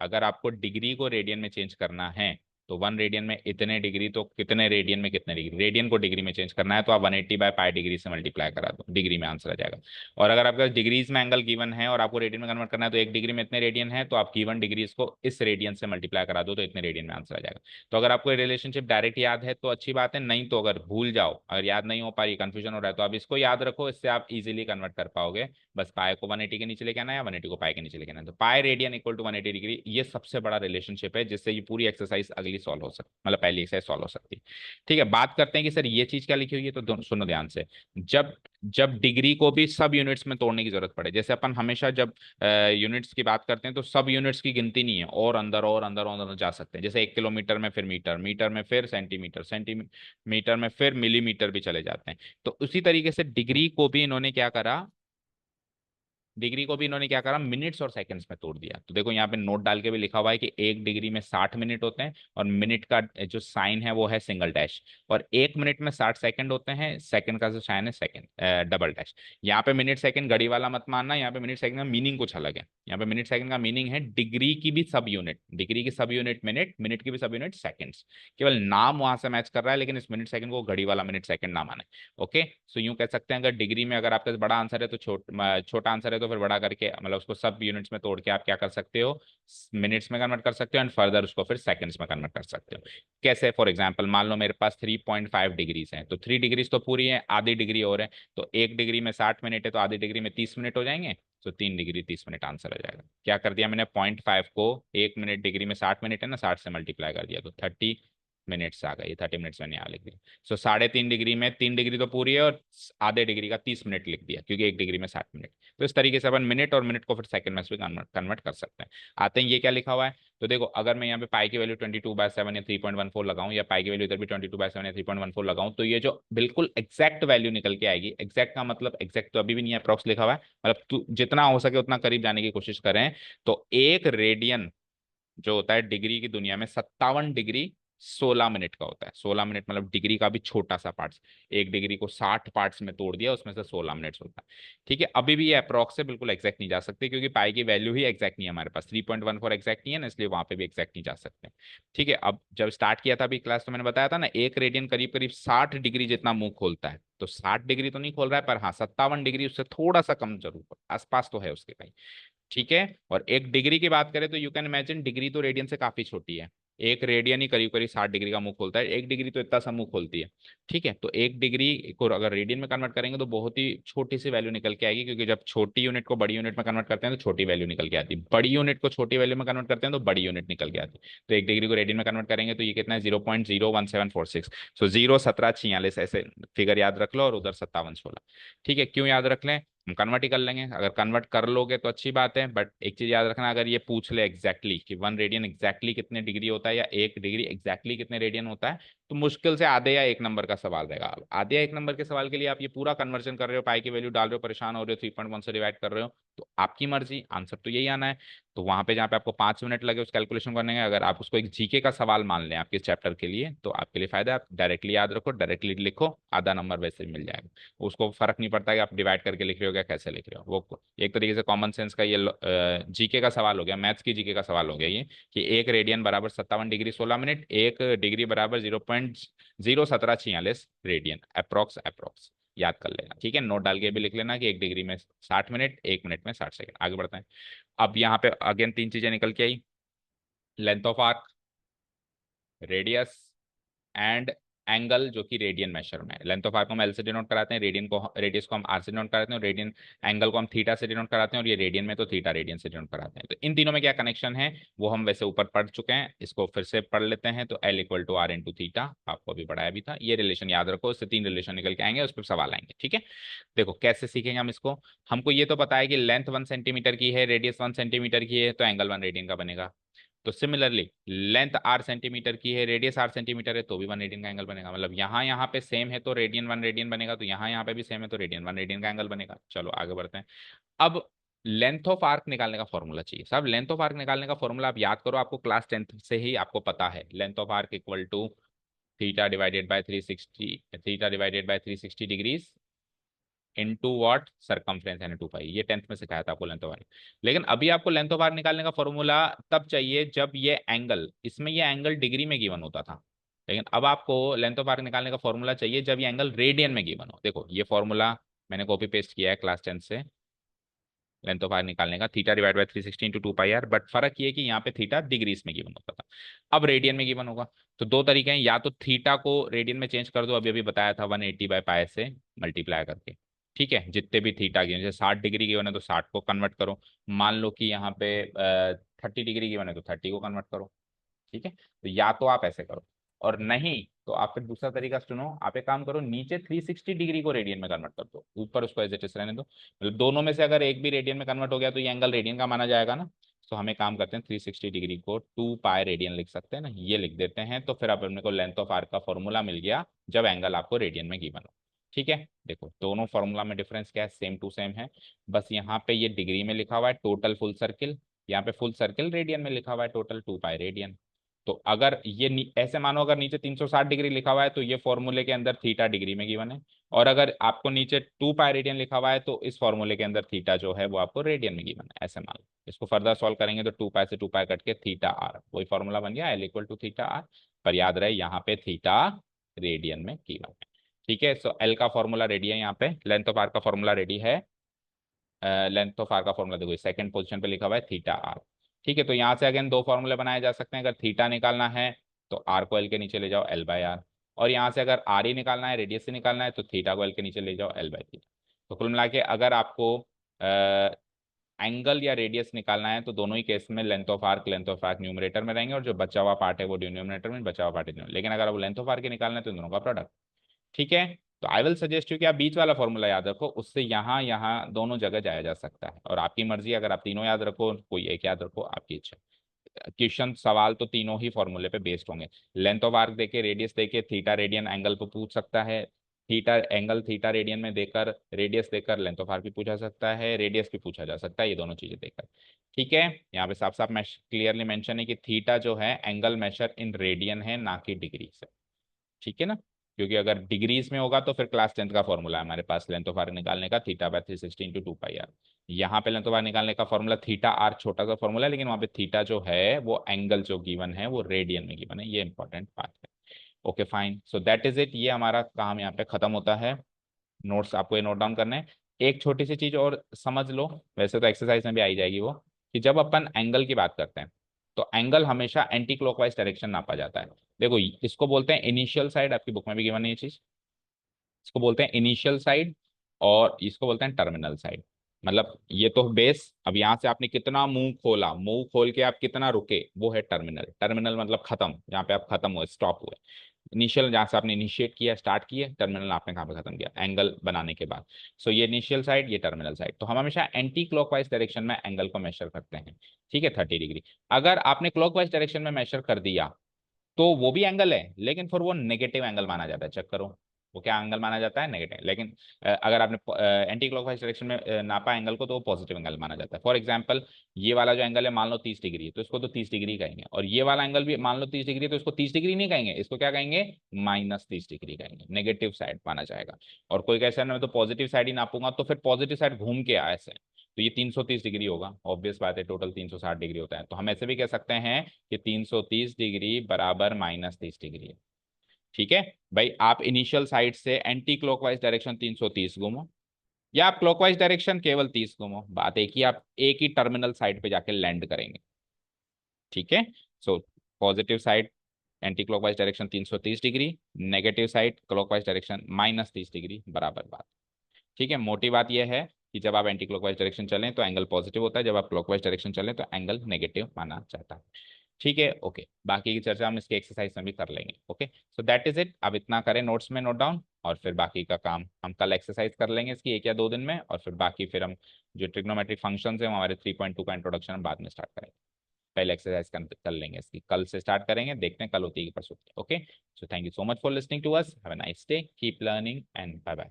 अगर आपको डिग्री को रेडियन में चेंज करना है तो 1 रेडियन में इतने डिग्री, तो कितने रेडियन में कितने डिग्री, रेडियन को डिग्री में चेंज करना है तो आप 180/पाई डिग्री से मल्टीप्लाई करा दो, डिग्री में आंसर आ जाएगा। और अगर आपके पास डिग्रीज में एंगल गिवन है और आपको रेडियन में कन्वर्ट करना है तो एक डिग्री में इतने रेडियन है तो आप गिवन डिग्रीज को इस रेडियन से मल्टीप्लाई करा दो तो इतने रेडियन में आंसर आ जाएगा। तो अगर आपको रिलेशनशिप डायरेक्ट याद है तो अच्छी बात है, नहीं तो अगर भूल जाओ, अगर याद नहीं हो पा रही, कंफ्यूजन हो रहा है, तो आप इसको याद रखो, इससे आप इजीली कन्वर्ट कर पाओगे। बस पाई को 180 के नीचे लेके आना है या 180 को पाई के नीचे लेके आना है। तो pi radian equal to 180 degree, ये सबसे बड़ा रिलेशनशिप है जिससे ये पूरी एक्सरसाइज अगली सॉल्व हो सकती, मतलब पहली एक्सरसाइज सॉल्व हो सकती है। ठीक है, बात करते हैं कि सर ये चीज क्या लिखी हुई है, तो सुनो ध्यान से। जब जब डिग्री को भी सब यूनिट्स में तोड़ने की जरूरत पड़े, जैसे अपन हमेशा जब यूनिट्स की बात करते हैं तो सब यूनिट्स की गिनती नहीं है, और अंदर और अंदर और अंदर जा सकते हैं। जैसे 1 किलोमीटर में फिर मीटर, मीटर में फिर सेंटीमीटर, सेंटीमीटर में फिर मिलीमीटर भी चले जाते हैं। तो उसी तरीके से डिग्री को भी इन्होंने क्या करा, डिग्री को भी इन्होंने क्या करा, मिनट्स और सेकंड्स में तोड़ दिया। तो देखो यहाँ पे नोट डाल के भी लिखा हुआ है कि 1 डिग्री में 60 मिनट होते हैं, और मिनट का जो साइन है वो है सिंगल डैश, और 1 मिनट में 60 सेकंड होते हैं, सेकंड का जो साइन है सेकंड डबल डैश। यहाँ पे मिनट सेकंड घड़ी वाला मत मानना, यहाँ पे मिनट सेकंड का मीनिंग कुछ अलग है। यहाँ पे मिनट सेकंड का मीनिंग है डिग्री की भी सब यूनिट, डिग्री की सब यूनिट मिनट, मिनट की भी सब यूनिट सेकंड्स। केवल नाम वहां से मैच कर रहा है, लेकिन इस मिनट सेकंड को घड़ी वाला मिनट सेकंड ना माने। ओके, सो यूं कह सकते हैं अगर डिग्री में अगर आपके पास बड़ा आंसर है तो छोटा आंसर है तो फिर बड़ा करके, मतलब उसको सब यूनिट्स में तोड़ के आप क्या कर सकते हो, मिनट्स में कन्वर्ट कर सकते हो, एंड फर्दर उसको फिर सेकंड्स में कन्वर्ट कर सकते हो। कैसे, फॉर एग्जांपल मान लो मेरे पास 3.5 डिग्रीज हैं, तो 3 डिग्रीज तो पूरी है, आधी डिग्री और है, तो 1 डिग्री में 60 मिनट है तो आधी डिग्री में 30 मिनट हो जाएंगे, तो 3 डिग्री 30 मिनट आंसर आ जाएगा। क्या कर दिया मैंने, 0.5 को 1 मिनट डिग्री में 60 मिनट है ना, 60 से मल्टीप्लाई कर दिया तो 30 मिनट्स आ गई, 30 मिनट्स मैंने यहाँ लिख दिया। सो 3.5 डिग्री में 3 डिग्री तो पूरी है, और आधे डिग्री का 30 मिनट लिख दिया, क्योंकि 1 डिग्री में 60 मिनट। तो इस तरीके से अपन मिनट और मिनट को फिर सेकंड में भी कन्वर्ट कर सकते हैं। आते हैं ये क्या लिखा हुआ है। तो देखो, अगर मैं यहाँ पे पाई की वैल्यू 22/7 या 3.14 लगाऊं, या पाई की वैल्यू इधर भी 22/7 या 3.14 लगाऊं, तो ये जो बिल्कुल एग्जैक्ट वैल्यू निकल के आएगी। एग्जैक्ट का मतलब, एग्जैक्ट तो अभी भी नहीं है, अप्रॉक्स लिखा हुआ है, मतलब जितना हो सके उतना करीब जाने की कोशिश करें। तो 1 रेडियन जो होता है डिग्री की दुनिया में, 57 डिग्री 16 मिनट का होता है। 16 मिनट मतलब डिग्री का भी छोटा सा पार्ट। 1 डिग्री को 60 पार्ट्स में तोड़ दिया, उसमें से 16 मिनट्स होता है। ठीक है, अभी भी ये अप्रॉक्स से बिल्कुल एग्जैक्ट नहीं जा सकते, क्योंकि पाई की वैल्यू ही एग्जैक्ट नहीं है हमारे पास। 3.14 एग्जैक्ट नहीं है ना, इसलिए वहां पे भी एग्जैक्ट नहीं जा सकते। ठीक है, अब जब स्टार्ट किया था अभी क्लास, तो मैंने बताया था ना, 1 रेडियन करीब करीब 60 डिग्री जितना मुंह खोलता है। तो 60 डिग्री तो नहीं खोल रहा है, पर हाँ 57 डिग्री उससे थोड़ा सा कम जरूर आसपास तो है उसके कहीं। ठीक है, और 1 डिग्री की बात करें तो यू कैन इमेजिन, डिग्री तो रेडियन से काफी छोटी है। 1 रेडियन ही करीब करीब 60 डिग्री का मुंह खोलता है, 1 डिग्री तो इतना सा मुंह खोलती है। ठीक है, तो 1 डिग्री को अगर रेडियन में कन्वर्ट करेंगे तो बहुत ही छोटी सी वैल्यू निकल के आएगी, क्योंकि जब छोटी यूनिट को बड़ी यूनिट में कन्वर्ट करते हैं तो छोटी वैल्यू निकल के आती है, बड़ी यूनिट को छोटी वैल्यू में कन्वर्ट करते हैं तो बड़ी यूनिट निकल के आती है। तो 1 डिग्री को रेडियन में कन्वर्ट करेंगे तो ये कितना है, 0.01746। सो 0 17 46 ऐसे फिगर याद रख लो, और उधर 57 16। ठीक है, क्यों याद रख लें, हम कन्वर्ट ही कर लेंगे। अगर कन्वर्ट कर लोगे तो अच्छी बात है, बट एक चीज याद रखना, अगर ये पूछ ले एग्जैक्टली कि 1 रेडियन एग्जैक्टली कितने डिग्री होता है, या 1 डिग्री एग्जैक्टली कितने रेडियन होता है, तो मुश्किल से आधे या 1 नंबर का सवाल रहेगा। अब आधे या 1 नंबर के सवाल के लिए आप ये पूरा कन्वर्जन कर रहे हो, पाई की वैल्यू डाल रहे हो, परेशान हो रहे हो, 3.1 से डिवाइड कर रहे हो, तो आपकी मर्जी, आंसर तो यही आना है। तो वहां पे जहाँ पे आपको 5 मिनट लगे उस कैलकुलेशन करने में, अगर आप उसको एक जीके का सवाल मान लें आपके चैप्टर के लिए, तो आपके लिए फायदा है। आप डायरेक्टली याद रखो, डायरेक्टली लिखो, आधा नंबर वैसे ही मिल जाएगा। उसको फर्क नहीं पड़ता कि आप डिवाइड करके लिख रहे हो या कैसे लिख रहे हो। वो एक तरीके से कॉमन सेंस का ये जीके का सवाल हो गया, मैथ्स की जीके का सवाल हो गया ये, कि 1 रेडियन बराबर 57 डिग्री 16 मिनट, 1 डिग्री बराबर 0.01746 रेडियन, अप्रोक्स अप्रोक्स याद कर लेना। ठीक है, नोट डाल के भी लिख लेना कि 1 डिग्री में 60 मिनट, 1 मिनट में 60 सेकंड। आगे बढ़ते हैं। अब यहाँ पे अगेन 3 चीजें निकल के आई, length of arc, radius and angle, जो कि रेडियन मेशर में है। लेंथ ऑफ आर्क को हम एल से डिनोट कराते हैं, रेडियन को, रेडियस को हम आर से डिनोट कराते हैं, और रेडियन एंगल को हम थीटा से डिनोट कराते हैं, और ये रेडियन में तो थीटा रेडियन से डिनोट कराते हैं। तो इन तीनों में क्या कनेक्शन है वो हम वैसे ऊपर पढ़ चुके हैं, इसको फिर से पढ़ लेते हैं। तो L equal to R into theta, आपको अभी पढ़ाया भी था। ये रिलेशन याद रखो, इससे 3 रिलेशन निकल के आएंगे, उस पर सवाल आएंगे। ठीक है, देखो कैसे सीखेंगे हम इसको। हमको ये तो पता है कि लेंथ 1 सेंटीमीटर की है, रेडियस 1 सेंटीमीटर की है, तो एंगल 1 रेडियन का बनेगा। तो सिमिलरली लेंथ 8 सेंटीमीटर की है, रेडियस 8 सेंटीमीटर है, तो भी 1 रेडियन का एंगल बनेगा। मतलब यहाँ यहाँ पे सेम है तो रेडियन 1 रेडियन बनेगा, तो यहाँ यहाँ पे भी सेम है तो रेडियन 1 रेडियन का एंगल बनेगा। चलो आगे बढ़ते हैं। अब लेंथ ऑफ आर्क निकालने का फॉर्मूला चाहिए साहब। लेंथ ऑफ आर्क निकालने का फॉर्मूला आप याद करो, आपको क्लास 10th से ही आपको पता है। Length of arc equal to theta divided by 360, theta divided by 360 degrees into what, circumference यानी 2 पाई। ये 10th में सिखाया था आपको लेंथ ऑफ आर्क। लेकिन अभी आपको लेंथ ऑफ आर्क निकालने का फॉर्मूला तब चाहिए जब ये एंगल, इसमें ये एंगल डिग्री में गिवन होता था, लेकिन अब आपको लेंथ ऑफ आर्क निकालने का फॉर्मूला चाहिए जब ये एंगल रेडियन में गिवन हो। देखो ये फॉर्मूला मैंने कॉपी पेस्ट किया है क्लास 10 से, लेंथ ऑफ आर्क निकालने का, theta divide by 360 into 2 pi R. But फर्क ये है कि यहाँ पे थीटा डिग्रीज में गिवन होता था, अब रेडियन में गिवन होगा। तो दो तरीके हैं, या तो थीटा को रेडियन में चेंज कर दो, अभी अभी बताया था 180/पाई से मल्टीप्लाई करके। ठीक है, जितने भी थीटा गिवन, जैसे 60 डिग्री गिवन है तो 60 को कन्वर्ट करो। मान लो कि यहाँ पे 30 डिग्री गिवन है तो 30 को कन्वर्ट करो। ठीक है, तो या तो आप ऐसे करो, और नहीं तो आप फिर दूसरा तरीका सुनो। आप एक काम करो, नीचे 360 डिग्री को रेडियन में कन्वर्ट कर दो, ऊपर उसको एज इट इज रहने दो। मतलब दोनों में से अगर एक भी रेडियन में कन्वर्ट हो गया तो ये एंगल रेडियन का माना जाएगा ना। तो हम एक काम करते हैं, 360 डिग्री को 2 पाई रेडियन लिख सकते हैं ना, ये लिख देते हैं। तो फिर अब अपने को लेंथ ऑफ आर्क का फॉर्मूला मिल गया जब एंगल आपको रेडियन में गिवन हो। ठीक है, देखो दोनों फॉर्मूला में डिफरेंस क्या है, सेम टू सेम है। बस यहाँ पे ये डिग्री में लिखा हुआ है टोटल फुल सर्किल, यहाँ पे फुल सर्किल रेडियन में लिखा हुआ है टोटल 2 पाई रेडियन। तो अगर ये ऐसे मानो, अगर नीचे 360 डिग्री लिखा हुआ है तो ये फॉर्मूले के अंदर थीटा डिग्री में गिवन है, और अगर आपको नीचे 2 पाई रेडियन लिखा हुआ है तो इस फॉर्मूले के अंदर थीटा जो है वो आपको रेडियन में गिवन है, ऐसे मान लो। इसको फर्दर सॉल्व करेंगे तो 2 पाई से 2 पाई कट के थीटा आर, वही फॉर्मूला बन गया, L equal to theta R. पर याद रहे यहाँ पे थीटा रेडियन में गिवन है। ठीक है, सो एल का फॉर्मूला रेडी है, यहाँ पे लेंथ ऑफ आर का फॉर्मूला रेडी है। लेंथ ऑफ आर का फॉर्मूला देखो सेकंड पोजीशन पे लिखा हुआ है थीटा आर। ठीक है, तो यहाँ से अगेन दो फॉर्मूले बनाए जा सकते हैं। अगर थीटा निकालना है तो आर को एल के नीचे ले जाओ, एल बाय आर। और यहाँ से अगर आर ही निकालना है, रेडियस से निकालना है, तो थीटा को एल के नीचे ले जाओ, एल बाय थीटा। तो कुल मिला के अगर आपको एंगल या रेडियस निकालना है तो दोनों ही केस में लेंथ ऑफ आर्क न्यूमरेटर में रहेंगे और जो बचा हुआ पार्ट है वो डिनोमिनेटर में, बचा हुआ पार्ट है लेकिन अगर वो लेंथ ऑफ आर्क निकालना है तो इन दोनों का प्रोडक्ट। ठीक है, तो आई विल सजेस्ट यू कि आप बीच वाला फॉर्मूला याद रखो, उससे यहाँ यहाँ दोनों जगह जाया जा सकता है और आपकी मर्जी, अगर आप तीनों याद रखो कोई एक याद रखो, आपकी इच्छा। क्वेश्चन सवाल तो तीनों ही फॉर्मूले पे बेस्ड होंगे। लेंथ ऑफ आर्क देके, रेडियस देके, थीटा रेडियन एंगल पे पूछ सकता है, थीटा एंगल थीटा रेडियन में देकर, रेडियस देकर लेंथ ऑफ आर्क भी पूछा सकता है, रेडियस भी पूछा जा सकता है, ये दोनों चीजें देकर। ठीक है, यहाँ पे साफ साफ क्लियरली मेंशन है कि थीटा जो है एंगल मेजर इन रेडियन है, ना कि डिग्री से। ठीक है ना, क्योंकि अगर डिग्रीज में होगा तो फिर क्लास 10th का फॉर्मूला है हमारे पास लेंथ ऑफ आर्क निकालने का, theta by 360 into 2 pi R. यहाँ पे लेंथ ऑफ आर्क निकालने का फॉर्मूला थीटा आर छोटा सा फॉर्मूला है, लेकिन वहाँ पे थीटा जो है वो एंगल जो गिवन है वो रेडियन में गिवन है, ये इंपॉर्टेंट बात है। Okay fine, so that is it, ये हमारा काम यहाँ पे खत्म होता है। नोट्स आपको ये नोट डाउन करने हैं। एक छोटी सी चीज और समझ लो, वैसे तो एक्सरसाइज में भी आई जाएगी वो, कि जब अपन एंगल की बात करते हैं तो एंगल हमेशा एंटी क्लॉकवाइज डायरेक्शन नापा जाता है। देखो इसको बोलते हैं इनिशियल साइड, आपकी बुक में भी गिवन है ये चीज, इसको बोलते हैं इनिशियल साइड और इसको बोलते हैं टर्मिनल साइड। मतलब ये तो बेस, अब यहाँ से आपने कितना मुंह खोला, मुंह खोल के आप कितना रुके, वो है टर्मिनल। टर्मिनल मतलब खत्म, जहाँ पे आप खत्म हुए, स्टॉप हुए। इनिशियल जहाँ से आपने इनिशिएट किया, स्टार्ट किया, टर्मिनल आपने कहाँ पे खत्म किया, एंगल बनाने के बाद। सो ये इनिशियल साइड, ये टर्मिनल साइड। तो हम हमेशा एंटी क्लॉकवाइज डायरेक्शन में एंगल को मेजर करते हैं। ठीक है, 30 डिग्री। अगर आपने क्लॉकवाइज डायरेक्शन में मेजर कर दिया तो वो भी एंगल है, लेकिन फिर वो नेगेटिव एंगल माना जाता है। चेक करो, वो क्या एंगल माना जाता है, नेगेटिव। लेकिन अगर आपने एंटी क्लॉकवाइज डायरेक्शन में नापा एंगल को तो वो पॉजिटिव एंगल माना जाता है। फॉर एग्जांपल, ये वाला जो एंगल है मान लो 30 डिग्री है, तो इसको तो 30 डिग्री कहेंगे, और ये वाला एंगल भी मान लो 30 डिग्री है, तो इसको 30 डिग्री नहीं कहेंगे, इसको क्या कहेंगे, -30 डिग्री कहेंगे, नेगेटिव साइड माना जाएगा। और कोई कैसा मैं तो पॉजिटिव साइड ही नापूंगा, तो फिर पॉजिटिव साइड घूम के आया ऐसे, तो ये 330 डिग्री होगा। ऑब्वियस बात है, टोटल 360 डिग्री होता है, तो हम ऐसे भी कह सकते हैं कि 330 डिग्री बराबर -30 डिग्री है। ठीक है भाई, आप इनिशियल साइड से एंटी क्लॉकवाइज डायरेक्शन 330 घूमो, या आप क्लॉकवाइज डायरेक्शन केवल 30 घूमो, बात एक ही, आप एक ही टर्मिनल साइड पे जाके लैंड करेंगे। ठीक है, so positive side anti clockwise direction 330 degree, negative side clockwise direction -30 degree, बराबर बात। ठीक है, मोटी बात यह है कि जब आप एंटी क्लॉकवाइज डायरेक्शन चलें तो एंगल पॉजिटिव होता है, जब आप क्लॉकवाइज डायरेक्शन चलें तो एंगल नेगेटिव माना जाता है। ठीक है, ओके, बाकी की चर्चा हम इसके एक्सरसाइज में भी कर लेंगे। Okay, so that is it, अब इतना करें नोट्स में नोट डाउन, और फिर बाकी का काम हम कल एक्सरसाइज कर लेंगे इसकी 1 या 2 दिन में, और फिर बाकी फिर हम जो ट्रिग्नोमेट्रिक फंक्शंस हैं हमारे 3.2 का इंट्रोडक्शन हम बाद में स्टार्ट करेंगे। पहले एक्सरसाइज कर लेंगे इसकी, कल से स्टार्ट करेंगे, देखते हैं कल होती है कि परसों होती है। Okay, so thank you so much for listening to us, have a nice day, keep learning and bye bye.